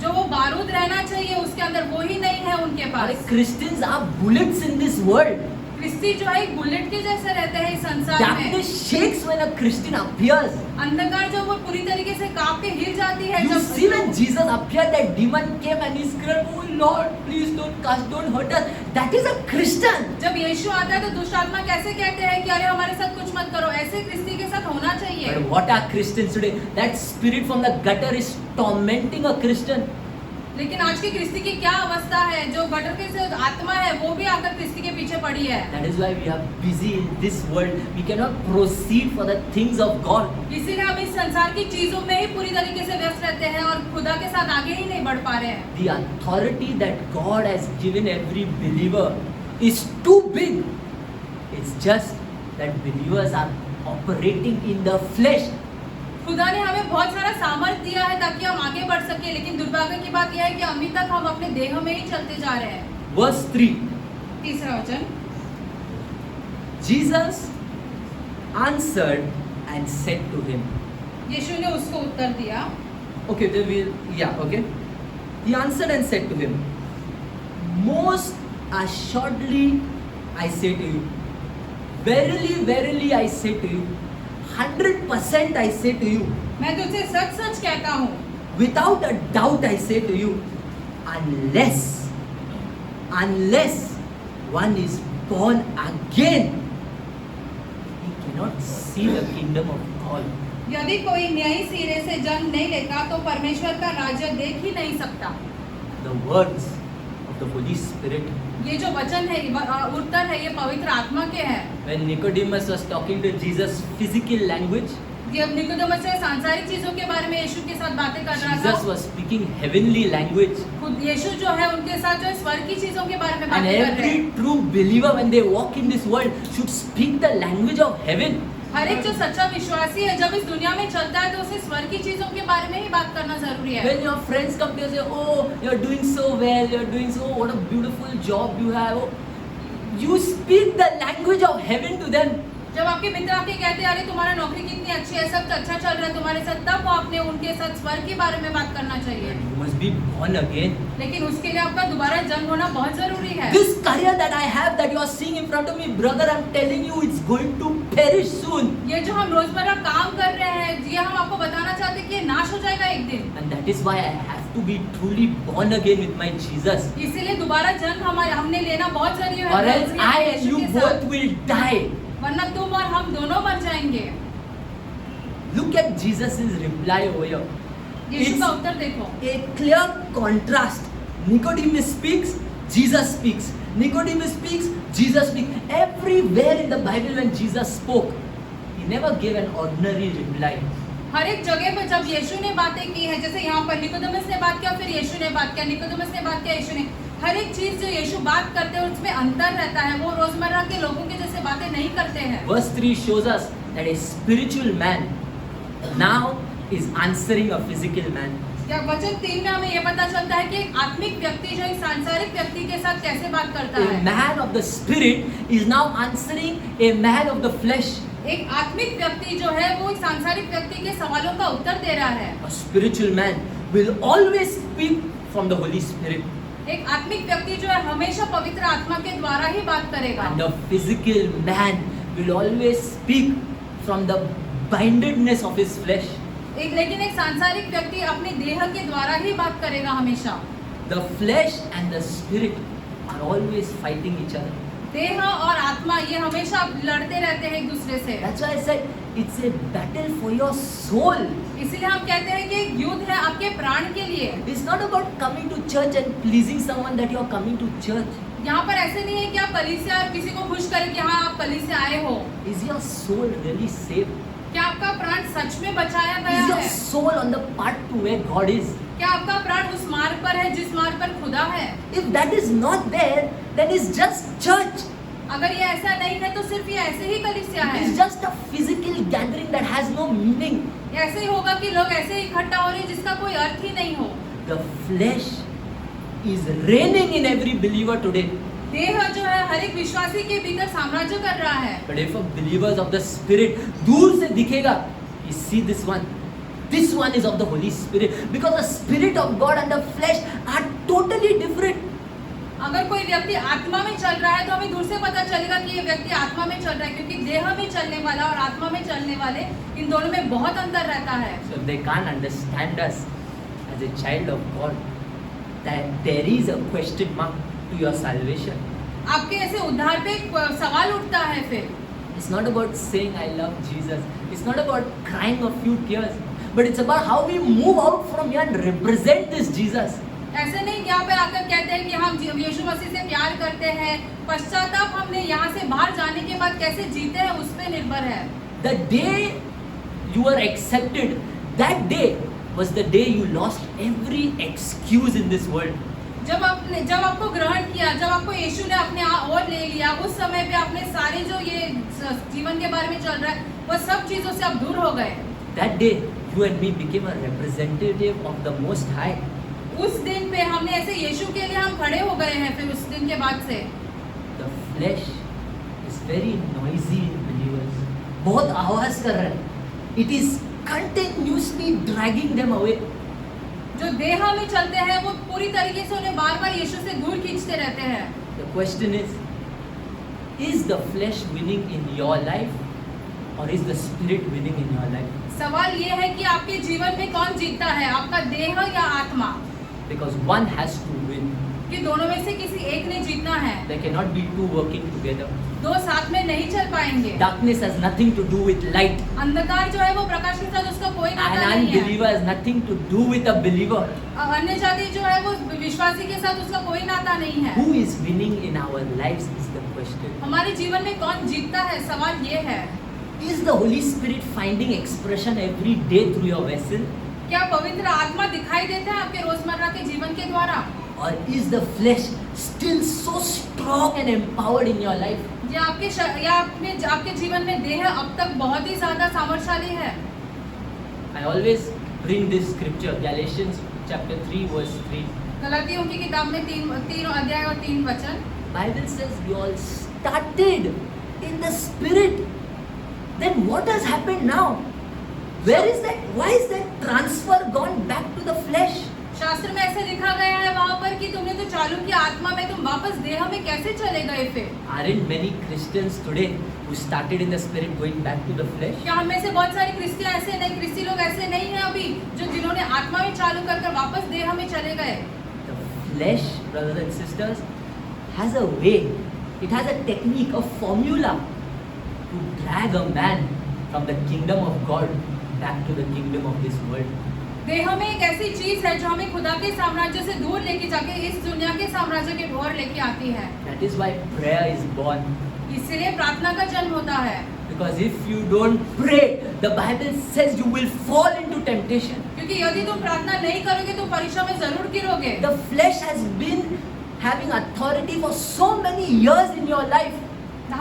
जो वो बारूद रहना चाहिए उसके अंदर वो ही नहीं है उनके पास। Christians are bullets in this world. क्रिस्ती जो है एक बुलेट के जैसे रहते हैं इस संसार में। Darkness shakes when a Christian appears. अंधकार जो वो पूरी तरीके से कांप के हिल जाती है। You जब see when Jesus appeared, that demon came and he screamed, "Oh Lord, please don't hurt us." That is a Christian. जब यीशु आता है तो दुष्ट आत्मा कैसे कहते हैं कि अरे हमारे साथ कुछ मत करो, ऐसे क्रिस्ती के साथ होना चाहिए। But what are Christians today? That spirit from the gutter is tormenting a Christian. लेकिन आज की क्रिस्ती की क्या अवस्था है? जो गटर के से आत्मा है वो भी आकर क्रिस्ती के पीछे पड़ी है। That is why we are busy in this world. We cannot proceed for the things of God. इसीलिए हम इस संसार की चीजों में ही पूरी तरीके से व्यस्त रहते हैं और खुदा के साथ आगे ही नहीं बढ़ पा रहे हैं। The authority that God has given every believer is too big. It's just that believers are operating in the flesh. खुदा ने हमें बहुत सारा सामर्थ दिया है ताकि हम आगे बढ़ सके, लेकिन दुर्भाग्य की बात यह है कि अभी तक हम अपने देह में ही चलते जा रहे हैं। Verse 3. तीसरा वचन, Jesus answered and said to him. यीशु ने उसको उत्तर दिया। Okay, okay. He answered and said to him, "Most assuredly I say to you, verily, verily I say to you, 100% I say to you, मैं तुझसे सच सच कहता हूँ, without a doubt I say to you, unless one is born again, he cannot see the kingdom of God." यदि कोई नई सिरे से जन्म नहीं लेता तो परमेश्वर का राज्य देख ही नहीं सकता। The words of the Holy Spirit. ये जो वचन है, उत्तर है, ये पवित्र आत्मा के हैं। When Nicodemus was talking to Jesus physical language, जब निकोदेमस से सांसारिक चीजों के बारे में यीशु के साथ बातें कर रहा Jesus था, was speaking heavenly language. खुद यीशु जो है उनके साथ जो स्वर्ग की चीजों के बारे में And बातें कर रहे हैं। every true believer when they walk in this world should speak the language of heaven. हर एक जो सच्चा विश्वासी है जब इस दुनिया में चलता है तो उसे स्वर्ग की चीजों के बारे में ही बात करना जरूरी है। When your friends come to you and say, "Oh, you're doing so well. You're doing so. What a beautiful job you have." Oh, you speak the language of heaven to them. जब आपके मित्र आके कहते हैं अरे तुम्हारा नौकरी कितनी अच्छी है, सब अच्छा चल रहा है तुम्हारे साथ, तब वो आपने उनके साथ स्वर्ग के बारे में बात करना चाहिए। You must be born again. लेकिन उसके लिए आपका दोबारा जन्म होना बहुत जरूरी है। This career that I have, that you are seeing in front of me, brother, I'm telling you, it's going to perish soon. ये जो हम रोजमर्रा काम कर रहे हैं, ये हम आपको बताना चाहते हैं कि ये नाश हो जाएगा एक दिन। And that is why I have to be truly born again with my Jesus. इसीलिए दोबारा जन्म हमने लेना बहुत जरूरी है। Or else I and you both will die. वरना तुम और हम दोनों मर जाएंगे। Look at Jesus' reply over here. यीशु का उत्तर देखो। A clear contrast. Nicodemus speaks, Jesus speaks. Nicodemus speaks, Jesus speaks. Everywhere in the Bible when Jesus spoke, he never gave an ordinary reply. हर एक जगह पर जब यीशु ने बातें की है, जैसे यहाँ पर निकोदेमस ने बात किया, फिर यीशु ने बात किया, निकोदेमस ने बात किया, यीशु ने, हर एक चीज जो यीशु बात करते हैं उसमें अंतर रहता है। वो रोजमर्रा के लोगों के जैसे बातें नहीं करते हैं। Verse 3 shows us that a spiritual man now is answering a physical man. या वचन 3 में हमें ये पता चलता है कि एक आत्मिक व्यक्ति जो एक सांसारिक व्यक्ति के साथ कैसे बात करता A है। man of the spirit is now answering a man of the flesh. एक आत्मिक व्यक्ति जो है वो एक सांसारिक व्यक्ति के सवालों का उत्तर दे रहा है। A spiritual man will always speak from the Holy Spirit. एक आत्मिक व्यक्ति जो है हमेशा पवित्र आत्मा के द्वारा ही बात करेगा। And the physical man will always speak from the bindedness of his flesh. लेकिन एक सांसारिक व्यक्ति अपने देह के द्वारा ही बात करेगा हमेशा। The flesh and the spirit are always fighting each other. देह और आत्मा ये हमेशा लड़ते रहते हैं एक दूसरे से। That's why I said it's a battle for your soul. इसीलिए हम कहते हैं कि एक युद्ध है आपके प्राण के लिए। It's not about coming to church and pleasing someone that you are coming to church. यहाँ पर ऐसे नहीं है कि आप कलीसिया किसी को खुश करें कि हाँ आप कलीसिया आए हो। Is your soul really saved? क्या आपका प्राण सच में बचाया गया Is your है? soul on the path to where God is? क्या आपका प्राण उस मार्ग पर है जिस मार्ग पर खुदा है? If that is not there, then it's just church. अगर ये ऐसा नहीं है तो सिर्फ ये ऐसे ही कलीसिया है। It's just a physical gathering that has no meaning. ये ऐसे ही होगा कि लोग ऐसे ही इकट्ठा हो रहे हैं जिसका कोई अर्थ ही नहीं हो। The flesh is reigning in every believer today. देह जो है हर एक विश्वासी के भीतर साम्राज्य कर रहा है। But if a believers of the Spirit, दूर से दिखेगा, you see this one. This one is of the Holy Spirit, because the Spirit of God and the flesh are totally different. अगर कोई व्यक्ति आत्मा में चल रहा है तो हमें दूर से पता चलेगा कि ये व्यक्ति आत्मा में चल रहा है, क्योंकि देह में चलने वाला और आत्मा में चलने वाले इन दोनों में बहुत अंतर रहता है। So if they can't understand us as a child of God, that there is a question mark to your salvation. आपके ऐसे उद्धार पे एक सवाल उठता है फिर। It's not about saying I love Jesus. It's not about crying a few tears, but it's about how we move out from here and represent this Jesus. ऐसे नहीं यहाँ पे आकर कहते हैं कि हम यीशु मसीह से प्यार करते हैं, पश्चाताप हमने यहाँ से बाहर जाने के बाद कैसे जीते हैं उस पे निर्भर है। The day you were accepted, that day was the day you lost every excuse in this world. जब आपको ग्रहण किया, जब आपको यीशु ने अपने ओर ले लिया, उस समय पे आपने सारे जो ये जीवन के बारे में चल रहा है वो सब चीजों से आप दूर हो गए। That day you and me became a representative of the Most High. उस दिन पे हमने ऐसे यीशु के लिए हम खड़े हो गए हैं। फिर उस दिन के बाद से The flesh is very noisy in believers. बहुत आवाज कर रहा है. It is continuously dragging them away. जो देह में चलते हैं वो पूरी तरीके से उन्हें बार-बार यीशु से दूर खींचते रहते हैं। The question is the flesh winning in your life or is the spirit winning in your life? सवाल ये है कि आपके जीवन में कौन जीतता है, आपका देह या आत्मा? Because one has to win. कि दोनों में से किसी एक ने जीतना है। There cannot be two working together. दो साथ में नहीं चल पाएंगे। Darkness has nothing to do with light. अंधकार जो है वो प्रकाश के साथ उसका कोई नाता An नहीं है। unbeliever has nothing to do with a believer. अन्य जाति जो है वो विश्वासी के साथ उसका कोई नाता नहीं है। Who is winning in our lives is the question. हमारे जीवन में कौन जीतता है, सवाल ये है। Is the Holy Spirit finding expression every day through your vessel? क्या पवित्र आत्मा दिखाई देता है आपके रोजमर्रा के जीवन के द्वारा? or is the flesh still so strong and empowered in your life? आपके जीवन में देह अब तक बहुत ही ज्यादा सामर्थ्यशाली है। I always bring this scripture, Galatians chapter 3 verse 3. गलातियों की किताब में 3 अध्याय और 3 वचन। Bible says you all started in the spirit. Then what has happened now? Where is that? Why is that transfer gone back to the flesh? शास्त्र में ऐसे लिखा गया है वहाँ पर कि तुमने तो चालू किया आत्मा में, तुम वापस देह में कैसे चले गए फिर? Aren't many Christians today who started in the spirit going back to the flesh? क्या हम में से बहुत सारे क्रिस्ती लोग ऐसे नहीं हैं अभी जो जिन्होंने आत्मा में चालू कर वापस देह में चले गए? The flesh, brothers and sisters, has a way. It has a technique, a formula to drag a man from the kingdom of God back to the kingdom of this world. देह में एक ऐसी चीज है जो हमें खुदा के साम्राज्य से दूर लेके जाके इस दुनिया के साम्राज्य के ओर लेके आती है। That is why prayer is born. इसलिए प्रार्थना का जन्म होता है। Because if you don't pray, the Bible says you will fall into temptation. क्योंकि यदि तुम प्रार्थना नहीं करोगे तो परीक्षा में जरूर गिरोगे। The flesh has been having authority for so many years in your life.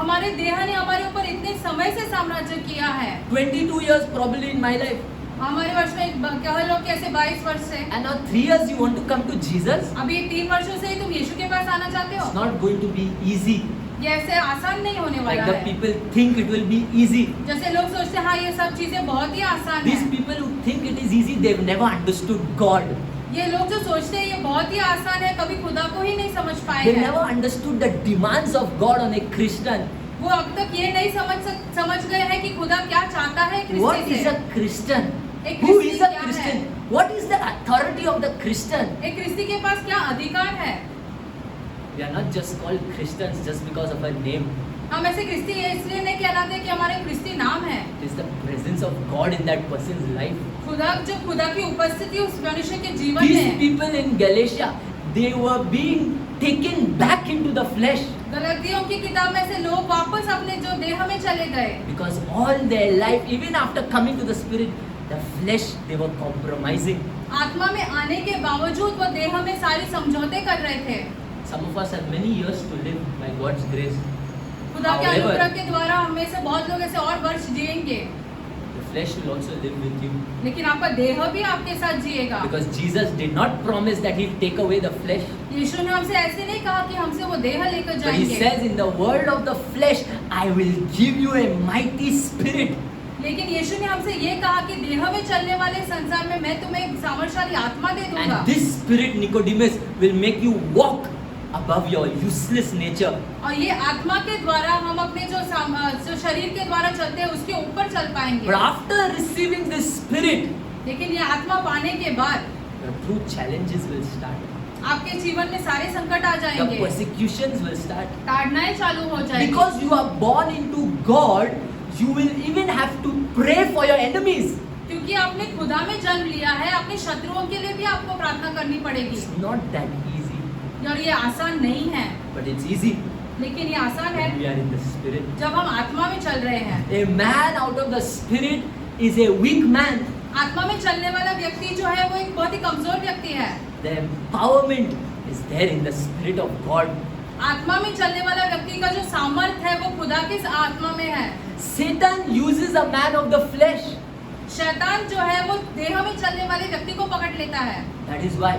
हमारे देह ने हमारे ऊपर इतने समय से साम्राज्य किया है। 22 years probably in my life. हमारे वर्ष में कह लो कि ऐसे 22 वर्ष से। And now 3 years you want to come to Jesus? अभी 3 वर्षों से ही तुम यीशु के पास आना चाहते हो? It's not going to be easy. ये ऐसे आसान नहीं होने वाला Like the है। people think it will be easy. जैसे लोग सोचते हैं हाँ ये सब चीजें बहुत ही आसान These है। people who think it is easy, they've never understood God. ये लोग जो सोचते हैं ये बहुत ही आसान है, कभी खुदा को ही नहीं समझ पाए They हैं। never understood the demands of God on a Christian. वो अब तक ये नहीं समझ गए हैं कि खुदा क्या चाहता है What क्रिस्ती is से। a Christian? एक Who क्रिस्ती is a क्या Christian? है? What is the authority of the Christian? एक क्रिस्ती के पास क्या अधिकार है? We are not just called Christians just because of our name. हम ऐसे क्रिस्ती इसलिए नहीं कहलाते कि हमारे क्रिस्ती नाम है। It is the presence of God in that person's life. खुदा की उपस्थिति उस मनुष्य के जीवन These में। people in Galatia, they were being taken back into the flesh गलातियों की किताब में से लोग वापस अपने जो देह में चले गए। because all their life, even after coming to the Spirit, the flesh they were compromising. आत्मा में आने के बावजूद वो देह में सारे समझौते कर रहे थे। Some of us have many years to live by God's grace. खुदा के However, अनुग्रह के द्वारा हम में से बहुत लोग ऐसे और वर्ष जिएंगे, the flesh will also live with you लेकिन आपका देह भी आपके साथ जिएगा। because Jesus did not promise that He'll take away the flesh. यीशु ने हमसे ऐसे नहीं कहा कि हमसे वो देह लेकर But He जाएंगे, says in the world of the flesh, I will give you a mighty spirit. लेकिन यीशु ने हमसे ये कहा कि देह में चलने वाले संसार में मैं तुम्हें एक सामर्थ्यशाली आत्मा दे दूंगा। And this spirit, Nicodemus, will make you walk above your useless nature. और ये आत्मा के द्वारा हम अपने जो शरीर के द्वारा चलते हैं उसके ऊपर चल पाएंगे। But after receiving this spirit, लेकिन ये आत्मा पाने के बाद the true challenges will start. आपके जीवन में सारे संकट आ The जाएंगे, persecutions will start. ताड़नाएं चालू हो जाएंगी। Because you are born into God, you will even have to pray for your enemies. क्योंकि आपने खुदा में जन्म लिया है, अपने शत्रुओं के लिए भी आपको प्रार्थना करनी पड़ेगी। It's not that easy, और ये आसान नहीं है, but it's easy लेकिन ये आसान है when we are in the spirit. जब हम आत्मा में चल रहे हैं। A man out of the spirit is a weak man. आत्मा में चलने वाला व्यक्ति जो है वो एक बहुत ही कमजोर व्यक्ति है। The empowerment is there in the spirit of God. आत्मा में चलने वाला व्यक्ति का जो सामर्थ है वो खुदा की आत्मा में है। Satan uses a man of the flesh. शैतान जो है वो देह में चलने वाले व्यक्ति को पकड़ लेता है। That is why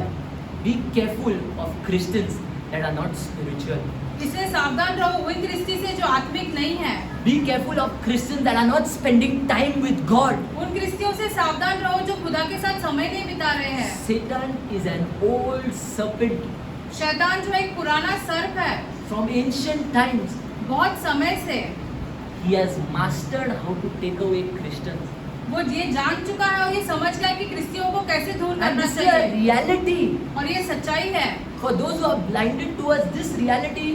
be careful of Christians that are not spiritual. इसलिए सावधान रहो उन क्रिस्ती से जो आत्मिक नहीं है। Be careful of Christians that are not spending time with God. उन क्रिस्तियों से सावधान रहो जो खुदा के साथ समय नहीं बिता रहे हैं। Satan is an old serpent शैतान जो एक पुराना सर्प है, from ancient times. बहुत समय से He has mastered how to take away Christians. वो ये जान चुका है और ये समझ गया कि क्रिस्तियों को कैसे दूर And करना this is a चाहिए। reality. और ये सच्चाई है। For those who are blinded towards this reality,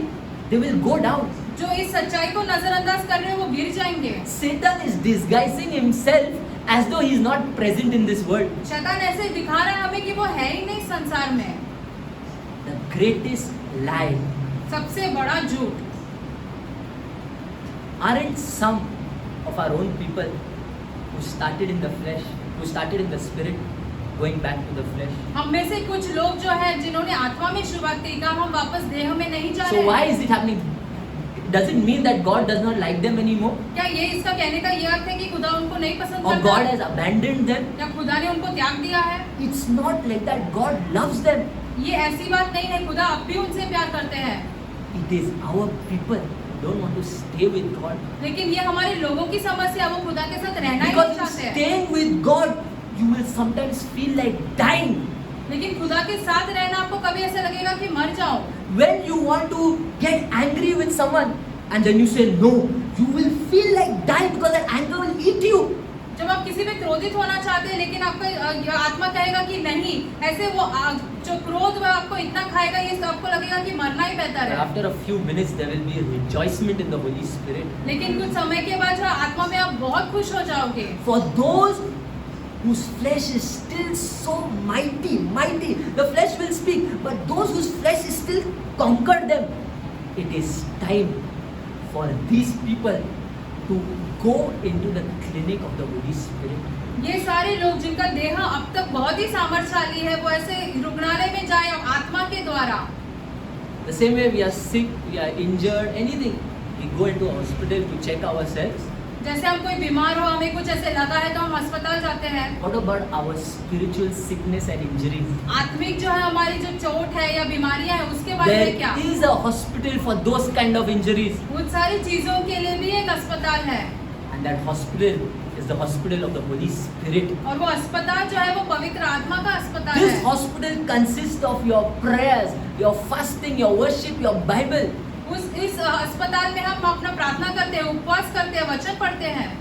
they will go down. जो इस सच्चाई को नजरअंदाज कर रहे हैं वो गिर जाएंगे। Satan is disguising himself as though he is not present in this world. शैतान ऐसे दिखा रहा है हमें कि वो है ही नहीं संसार में। The greatest lie. सबसे बड़ा झूठ। Aren't some of our own people who started in the flesh, who started in the spirit, going back to the flesh. हम में से कुछ लोग जो है जिन्होंने आत्मा में शुरुआत की, क्या हम वापस देह में नहीं जा So रहे why हैं? is it happening? Does it mean that God does not like them anymore? क्या ये इसका कहने का ये अर्थ है कि खुदा उनको नहीं पसंद Or करता God है? has abandoned them? क्या खुदा ने उनको त्याग दिया है? It's not like that. God loves them. ये ऐसी बात नहीं है, खुदा अब भी उनसे प्यार करते हैं। It is our people who don't want to stay with God. लेकिन ये हमारे लोगों की समस्या, वो खुदा के साथ रहना ही Because नहीं चाहते हैं। staying with God, you will sometimes feel like dying. लेकिन खुदा के साथ रहना आपको कभी ऐसा लगेगा कि मर जाओ। When you want to get angry with someone and then you say no, you will feel like dying because that anger will eat you. जब आप किसी पे क्रोधित होना चाहते हैं लेकिन आपका आत्मा कहेगा कि नहीं, ऐसे वो जो क्रोध वह आपको इतना खाएगा, ये आपको लगेगा कि मरना ही बेहतर But है। after a few minutes, there will be a rejoicement in the Holy Spirit. लेकिन कुछ समय के बाद जो आत्मा में आप बहुत खुश हो जाओगे। For those whose flesh is still so mighty, the flesh will speak, but those whose flesh is still conquered them, it is time for these people to go into the clinic of the Holy Spirit. ये सारे लोग जिनका देह अब तक बहुत ही सामर्थ्यशाली है, वो ऐसे रुग्णालय में जाए आत्मा के द्वारा। The same way we are sick, we are injured, anything, we go into a hospital to check ourselves. जैसे हम कोई बीमार हो, हमें कुछ ऐसे लगा है तो हम अस्पताल जाते हैं। What about our spiritual sickness and injuries? आत्मिक जो है हमारी जो चोट है या बीमारियां हैं उसके बारे में क्या? There is a hospital for those kind of injuries. उन सारी चीजों के लिए भी एक अस्पताल है, And that hospital is the hospital of the Holy Spirit. और वो अस्पताल जो है वो पवित्र आत्मा का अस्पताल This है। hospital consists of your prayers, your fasting, your worship, your Bible. इस अस्पताल में हम अपना प्रार्थना करते हैं, उपवास करते हैं, वचन पढ़ते हैं।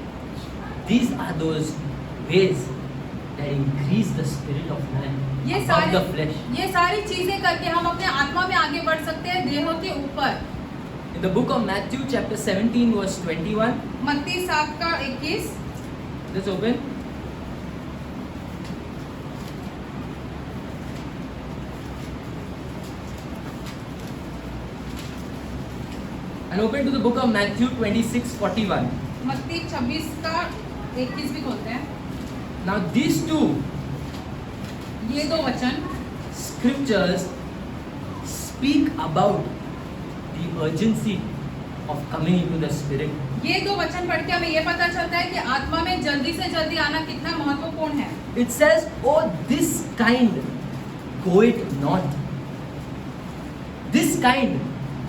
These are those ways that increase the spirit of man ये above the flesh. सारी चीजें करके हम अपने आत्मा में आगे बढ़ सकते हैं, देह के ऊपर। In the book of Matthew chapter 17 verse 21, मत्ती 7 का 21, let's open. And open to the book of Matthew 26:41. मत्ती 26 का 21 भी खोलते हैं। Now these two ये दो वचन scriptures speak about the urgency of coming into the spirit. ये दो वचन पढ़ के हमें ये पता चलता है कि आत्मा में जल्दी से जल्दी आना कितना महत्वपूर्ण है। It says, "Oh, this kind go it not. This kind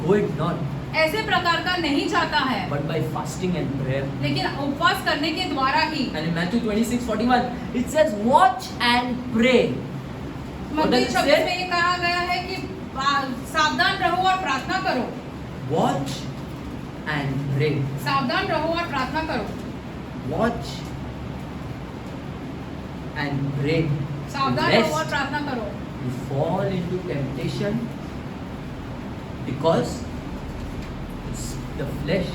go it not, ऐसे प्रकार का नहीं चाहता है, but by fasting and prayer." लेकिन उपवास करने के द्वारा ही। And in Matthew 26:41, it says, "Watch and pray." What मत्ती does it 26 say? में ये कहा गया है कि सावधान रहो और प्रार्थना करो। Watch and pray. सावधान रहो और प्रार्थना करो। Watch and pray. सावधान रहो और Lest प्रार्थना करो, you fall into temptation, because the flesh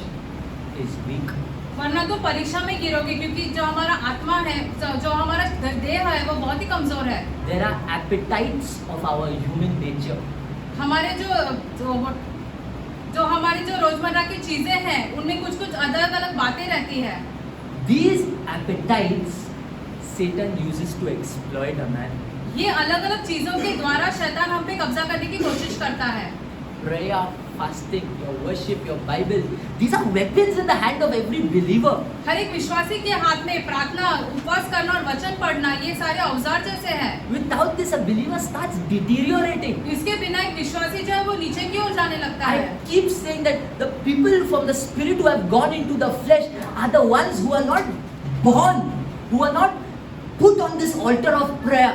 is weak. वरना तो परीक्षा में गिरोगे, क्योंकि जो हमारा आत्मा है, जो हमारा देह है, वो बहुत ही कमजोर है। There are appetites of our human nature. हमारे जो हमारी जो रोजमर्रा की चीजें हैं, उनमें कुछ कुछ अलग अलग बातें रहती है। These appetites Satan uses to exploit a man. ये अलग अलग चीजों के द्वारा शैतान हम पे कब्जा करने की कोशिश करता है। Prayer, fasting, your worship, your Bible, these are weapons in the hand of every believer. हर एक विश्वासी के हाथ में प्रार्थना, उपवास करना और वचन पढ़ना, ये सारे औजार जैसे हैं। Without this, a believer starts deteriorating. इसके बिना एक विश्वासी जो है वो नीचे की ओर जाने लगता है। I keep saying that the people from the spirit who have gone into the flesh are the ones who are not born, who are not put on this altar of prayer.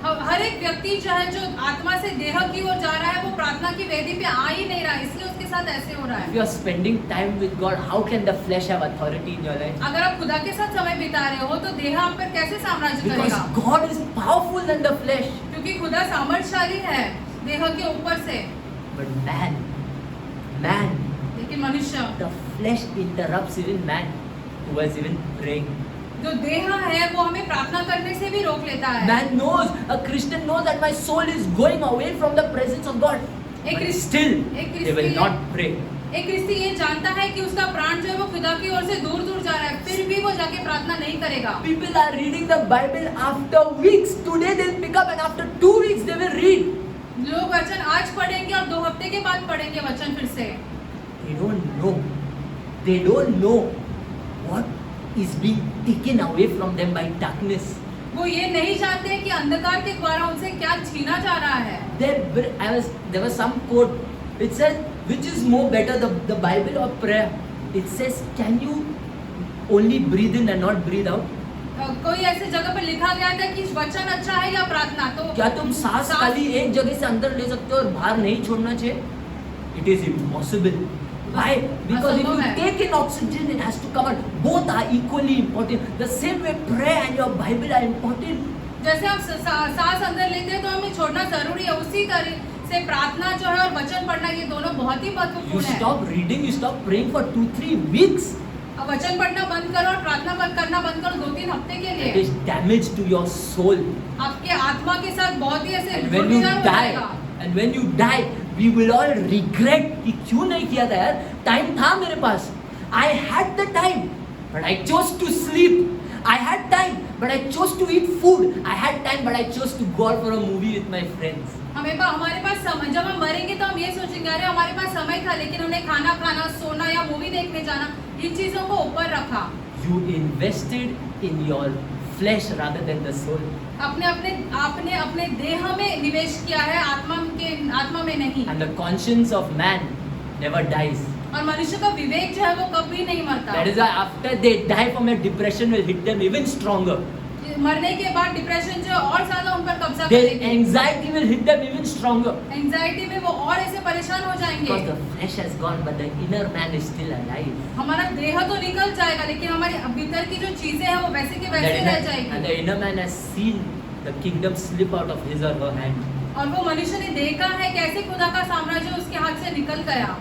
हर एक व्यक्ति जो है जो आत्मा से देह की ओर जा रहा है, वो प्रार्थना की वेदी पे आ ही नहीं रहा, इसलिए उसके साथ ऐसे हो रहा If है। you are spending time with God, how can the flesh have authority in your life? अगर आप खुदा के साथ समय बिता रहे हो तो देह आप पर कैसे साम्राज्य Because करेगा? God is powerful than the flesh. क्योंकि खुदा सामर्थ्यशाली है देह के ऊपर से, But man, लेकिन मनुष्य, the flesh interrupts even man who was even praying. जो देह है वो हमें प्रार्थना करने से भी रोक लेता है। Man knows, a Christian knows that my soul is going away from the presence of God. एक But क्रिस- still, एक they will क्रिस्ती- not pray. एक क्रिस्ती ये जानता है कि उसका प्राण जो है वो खुदा की ओर से दूर दूर जा रहा है, फिर भी वो जाके प्रार्थना नहीं करेगा। People are reading the Bible after weeks. Today they'll pick up and after 2 weeks they will read. लोग वचन आज पढ़ेंगे और 2 हफ्ते के बाद पढ़ेंगे वचन फिर से। They don't know. They don't know what is being taken away from them by darkness. वो ये नहीं जानते कि अंधकार के द्वारा उनसे क्या छीना जा रहा है। There was some quote. It says, which is more better, the Bible or prayer? It says, can you only breathe in and not breathe out? कोई ऐसे जगह पर लिखा गया था कि वचन अच्छा है या प्रार्थना। तो क्या तुम सांस खाली एक जगह से अंदर ले सकते हो और बाहर नहीं छोड़ना चाहिए? It is impossible. Why? Because if you take in oxygen, it has to come out. Both are equally important. The same way prayer and your Bible are important. जैसे हम सांस अंदर लेते हैं तो हमें छोड़ना जरूरी है, उसी तरह से प्रार्थना जो है और वचन पढ़ना ये दोनों बहुत ही You महत्वपूर्ण है। stop reading, you stop praying for 2-3 weeks. अब वचन पढ़ना बंद करो और प्रार्थना बंद करना बंद करो 2-3 हफ्ते के It लिए। is damage to your soul. आपके आत्मा के साथ बहुत ही ऐसे And when you जुड़ाव हो die, जाएगा। and when you die, we will all regret कि क्यों नहीं किया था यार? Time था मेरे पास. I had the time, but I chose to sleep. I had time, but I chose to eat food. I had time, but I chose to go out for a movie with my friends. हमारे पास समय, जब हम मरेंगे तो हम ये सोचेंगे अरे हमारे पास समय था लेकिन हमने खाना खाना, सोना या मूवी देखने जाना, इन चीजों को ऊपर रखा। You invested in your flesh rather than the soul. आपने अपने देह में निवेश किया है, आत्मा में नहीं। And the conscience of man never dies. और मनुष्य का विवेक जो है वो कभी नहीं मरता। That is why after they die from a depression will hit them even stronger. मरने के बाद डिप्रेशन जो और ज्यादा उन पर कब्जा Their करेगी। anxiety will hit them even stronger. Anxiety में वो और ऐसे परेशान हो जाएंगे। Because the flesh has gone, but the inner man is still alive. हमारा देह तो निकल जाएगा लेकिन हमारे भीतर की जो चीजें हैं वो वैसे के वैसे रह And जाएगी। the inner man has seen the kingdom slip out of his or her hand. और वो मनुष्य ने देखा है कैसे खुदा का साम्राज्य उसके हाथ से निकल गया।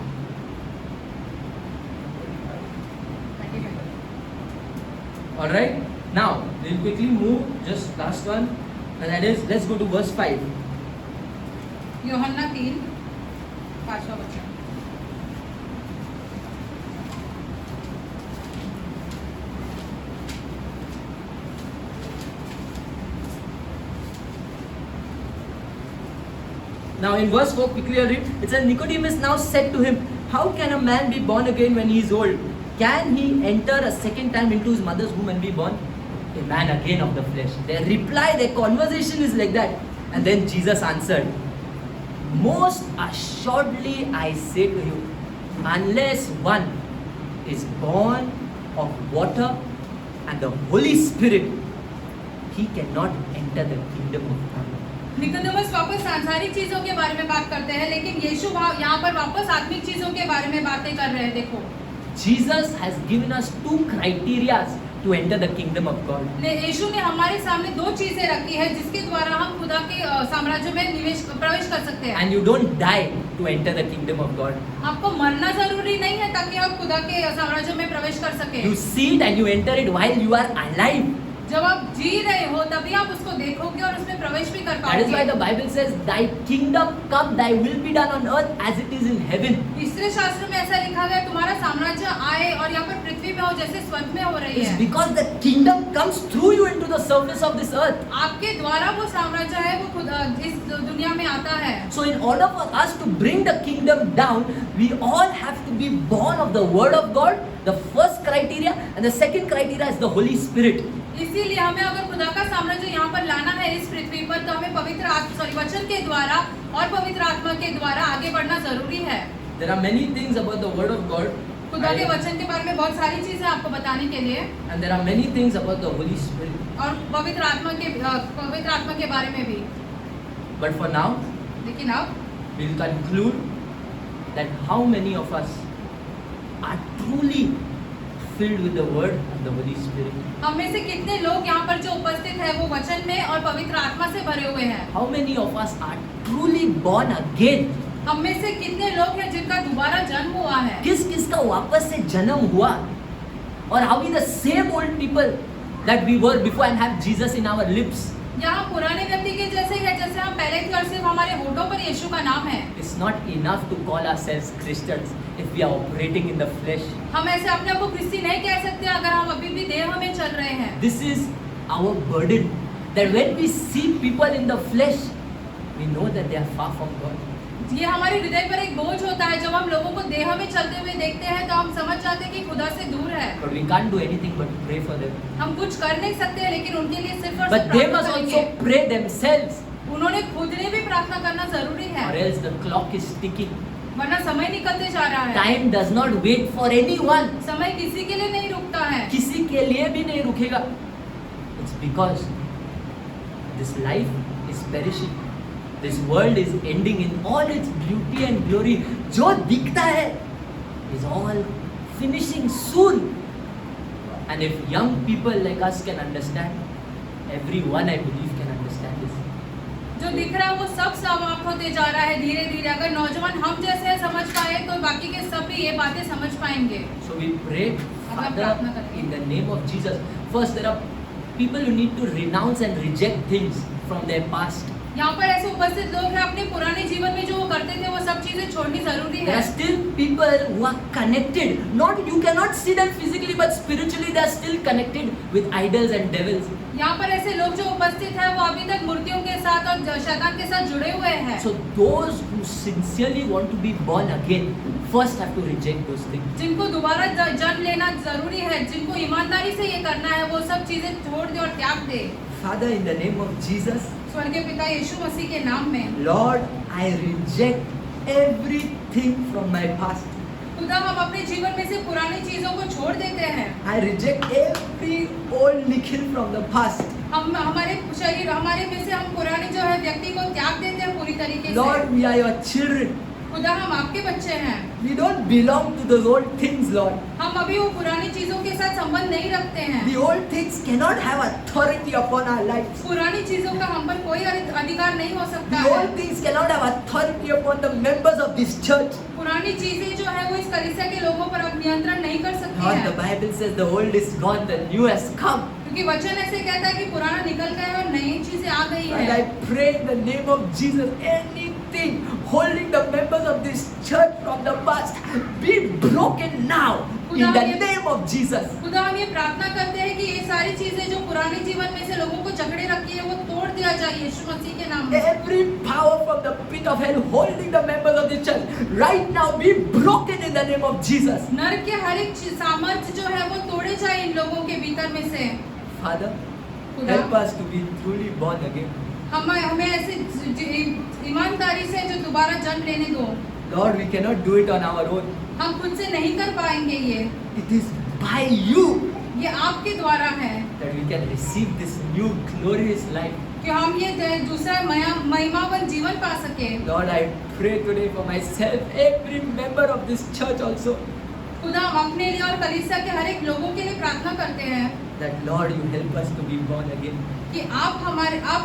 All right. Now we'll quickly move. Just last one, and that is let's go to verse 5. यूहन्ना 3 5वां वचन। Now in verse 4, quickly I'll read. It says, Nicodemus now said to him, how can a man be born again when he is old? Can he enter a second time into his mother's womb and be born? A man again of the flesh. Their reply, their conversation is like that. And then Jesus answered, most assuredly I say to you, unless one is born of water and the Holy Spirit, he cannot enter the kingdom of God. Nicodemus वापस सांसारिक चीजों के बारे में बात करते हैं लेकिन यीशु यहाँ पर वापस आत्मिक चीजों के बारे में बातें कर रहे हैं। देखो Jesus has given us 2 criteria to enter the kingdom of God. यीशु ने हमारे सामने 2 चीजें रखी है जिसके द्वारा हम खुदा के साम्राज्य में प्रवेश कर सकते हैं। And you don't die to enter the kingdom of God. आपको मरना जरूरी नहीं है ताकि आप खुदा के साम्राज्य में प्रवेश कर सके। You see it and you enter it while you are alive. जब आप जी रहे हो तभी आप उसको देखोगे और उसमें प्रवेश भी कर That is why पाओगे। the Bible says, thy kingdom come, thy will be done on earth as it is in heaven. तीसरे शास्त्र में ऐसा लिखा गया तुम्हारा साम्राज्य आए और यहाँ पर पृथ्वी में हो जैसे स्वर्ग में हो रही It's है। because the kingdom comes through you into the surface of this earth. आपके द्वारा वो साम्राज्य है वो खुद इस दुनिया में आता है। So in order for us to bring the kingdom down, we all have to be born of the word of God, the first criteria, and the second criteria is the Holy Spirit. इसीलिए हमें अगर खुदा का साम्राज्य यहाँ पर लाना है इस पृथ्वी पर तो हमें वचन के द्वारा और पवित्र आत्मा के द्वारा आगे बढ़ना जरूरी है। There are many things about the word of God. खुदा के वचन के बारे में बहुत सारी चीजें आपको बताने के लिए And there are many things about the Holy Spirit. और पवित्र आत्मा के बारे में भी। But for now, लेकिन अब we'll conclude that how many of us are truly filled with the word and the Holy Spirit. हम में से कितने लोग यहाँ पर जो उपस्थित है वो वचन में और पवित्र आत्मा से भरे हुए हैं। How many of us are truly born again? हम में से कितने लोग हैं जिनका दोबारा जन्म हुआ है। किस किस का वापस से जन्म हुआ? Or are we the same old people that we were before and have Jesus in our lips? यहाँ पुराने व्यक्ति के जैसे है जैसे हम पहले थे और सिर्फ हमारे होठों पर यीशु का नाम है। It's not enough to call ourselves Christians if we are operating in the flesh. हम ऐसे अपने आप को क्रिस्ती नहीं कह सकते अगर हम अभी भी देह में चल रहे हैं। This is our burden. That when we see people in the flesh, we know that they are far from God. ये हमारे हृदय पर एक बोझ होता है। जब हम लोगों को देह में चलते हुए देखते हैं तो हम समझ जाते हैं कि खुदा से दूर है। But we can't do anything but pray for them. हम कुछ कर नहीं सकते, लेकिन उनके लिए सिर्फ और But सिर्फ they प्रार्थना must करेंगे। also pray themselves, उन्होंने खुद ने भी प्रार्थना करना जरूरी or है, else the clock is ticking. वरना समय निकलते जा रहा है। Time does not wait for anyone. समय किसी के लिए नहीं रुकता है। किसी के लिए भी नहीं रुकेगा. It's because this life is perishing. This world is ending in all its beauty and glory. जो दिखता है is all finishing soon. And if young people like us can understand, everyone I believe can understand this. जो दिख रहा है वो सब समाप्त होते जा रहा है धीरे धीरे। अगर नौजवान हम जैसे समझ पाए तो बाकी के सब भी ये बातें समझ पाएंगे। So we pray, Father, प्रार्थना करेंगे। in the name of Jesus. First, there are people who need to renounce and reject things from their past. यहाँ पर ऐसे उपस्थित लोग हैं, अपने पुराने जीवन में जो वो करते थे वो सब चीजें छोड़नी जरूरी There है। are still people who are connected. Not you cannot see them physically, but spiritually they are still connected with idols and devils. यहाँ पर ऐसे लोग जो उपस्थित हैं वो अभी तक मूर्तियों के साथ और शैतान के साथ जुड़े हुए हैं। So those who sincerely want to be born again, first have to reject those things. जिनको दोबारा जन्म लेना जरूरी है, जिनको ईमानदारी से ये करना है, वो सब चीजें छोड़ दे और त्याग दे। Father, in the name of Jesus, स्वर्गीय पिता यीशु मसीह के नाम में, Lord, I reject everything from my past. खुदा हम अपने जीवन में से पुरानी चीजों को छोड़ देते हैं। I reject every old Nikhil from the past. हम हमारे शरीर हमारे में से हम पुराने जो है व्यक्ति को त्याग देते हैं पूरी तरीके से। Lord, we are your children. खुदा हम आपके बच्चे हैं। We don't belong to those old things, Lord. हम अभी वो पुरानी चीजों के साथ संबंध नहीं रखते हैं। The old things cannot have authority upon our lives. पुरानी चीजों का हम पर कोई अधिकार नहीं हो सकता The है। old things cannot have authority upon the members of this church. पुरानी चीजें जो है वो इस कलीसिया के लोगों पर अब नियंत्रण नहीं कर सकती Lord, the है, Bible says the old is gone, the new has come. क्योंकि वचन ऐसे कहता है कि पुराना निकल गया है और नई चीजें आ गई And है। I pray in the name of Jesus, anything holding the members of this church from the past be broken now in the name of Jesus. खुदा हम ये प्रार्थना करते हैं कि ये सारी चीजें जो पुराने जीवन में से लोगों को जकड़े रखी है वो तोड़ दिया जाए यीशु मसीह के नाम में। Every power from the pit of hell holding the members of this church right now be broken in the name of Jesus. नरक के हर एक सामर्थ्य जो है वो तोड़े जाए इन लोगों के भीतर में से। Father, खुदा help us to be truly born again. हमें ऐसे ईमानदारी से जो दोबारा जन्म लेने दो। Lord, we cannot do it on our own. हम खुद से नहीं कर पाएंगे ये It is by you आपके द्वारा है that we can receive this new glorious life. कि हम ये दूसरा महिमावन जीवन पा सके। Lord, I pray today for myself, every member of this church also, खुदा हम अपने लिए और कलीसिया के हर एक लोगों के लिए प्रार्थना करते हैं that Lord, you help us to be born again. कि आप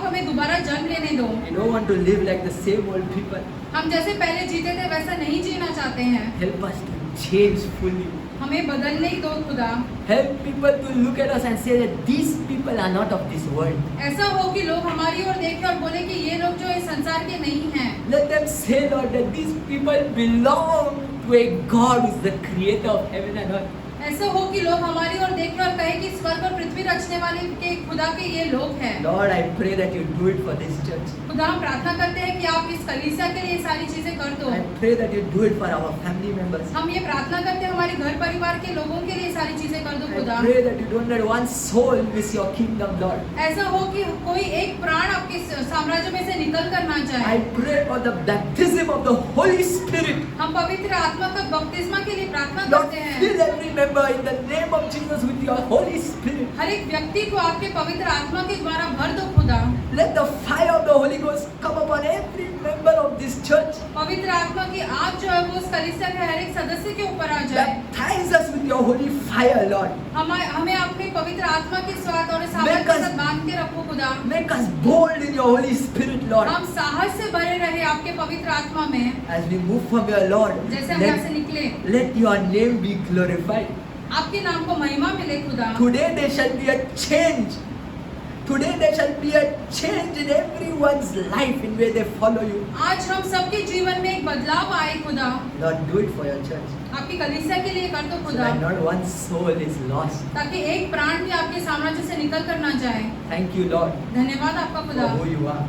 हमें दोबारा जन्म लेने दो। We don't want to live like the same old people. हम जैसे पहले जीते थे वैसा नहीं जीना चाहते हैं। Help us to change fully. हमें बदलने दो खुदा। Help people to look at us and say that these people are not of this world. ऐसा हो कि लोग हमारी ओर देखें और बोले कि ये लोग जो इस संसार के नहीं हैं। Let them say, Lord, that these people belong to a God who is the creator of heaven and earth. ऐसा हो कि लोग हमारी ओर देखें और कहें कि स्वर्ग और पृथ्वी रचने वाले के खुदा के ये लोग हैं। Lord, I pray that you do it for this church. खुदा हम प्रार्थना करते हैं कि आप इस कलीसिया के लिए ये सारी चीजें कर दो। I pray that you do it for our family members. हम ये प्रार्थना करते हैं हमारे घर परिवार के लोगों के लिए सारी चीजें कर दो I खुदा। pray that you don't let one soul miss your kingdom, Lord. ऐसा हो कि कोई एक प्राण आपके साम्राज्य में से निकल कर ना जाए। I pray for the baptism of the Holy Spirit. हम पवित्र आत्मा का बपतिस्मा के लिए प्रार्थना Lord, करते हैं। fill every member in the name of Jesus with your Holy Spirit. हर एक व्यक्ति को आपके पवित्र आत्मा के द्वारा भर दो खुदा। Let the fire of the Holy Ghost come upon every member of this church. पवित्र आत्मा की आग जो है वो उस कलीसिया के हर एक सदस्य के ऊपर आ जाए। Baptize us with your holy fire, Lord. हमें अपने पवित्र आत्मा के स्वाद और सामर्थ्य के साथ बांध के रखो खुदा। Make us bold in your Holy Spirit, Lord. हम साहस से भरे रहे आपके पवित्र आत्मा में। As we move from here, Lord, जैसे हम यहाँ से निकले, let your name be glorified. आपके नाम को महिमा मिले खुदा। Today there shall be a change. Today there shall be a change in everyone's life in where they follow you. आज हम सबके जीवन में एक बदलाव आए खुदा। Lord, do it for your church. आपकी कलीसिया के लिए कर दो So खुदा, that not one soul is lost. ताकि एक प्राण भी आपके साम्राज्य से निकल कर ना जाए। Thank you, Lord, धन्यवाद आपका for खुदा, who you are.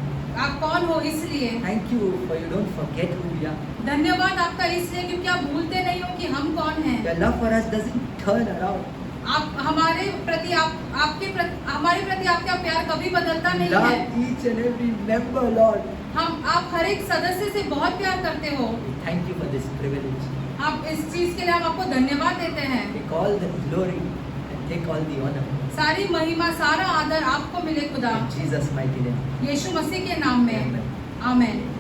आप कौन हो इसलिए। Thank you for you don't forget who we are. धन्यवाद आपका इसलिए क्योंकि आप भूलते नहीं हो कि हम कौन हैं। Your love for us doesn't turn around. आप हमारे प्रति हमारे प्रति आपका प्यार कभी बदलता नहीं Love है। each and every member, Lord. आप हर एक सदस्य से बहुत प्यार करते हो। We thank you for this privilege. आप इस चीज के लिए हम आपको धन्यवाद देते हैं। Take all the glory and take all the honor. सारी महिमा, सारा आदर आपको मिले खुदा, In Jesus' mighty name. यीशु मसीह के नाम में। Amen. आमेन।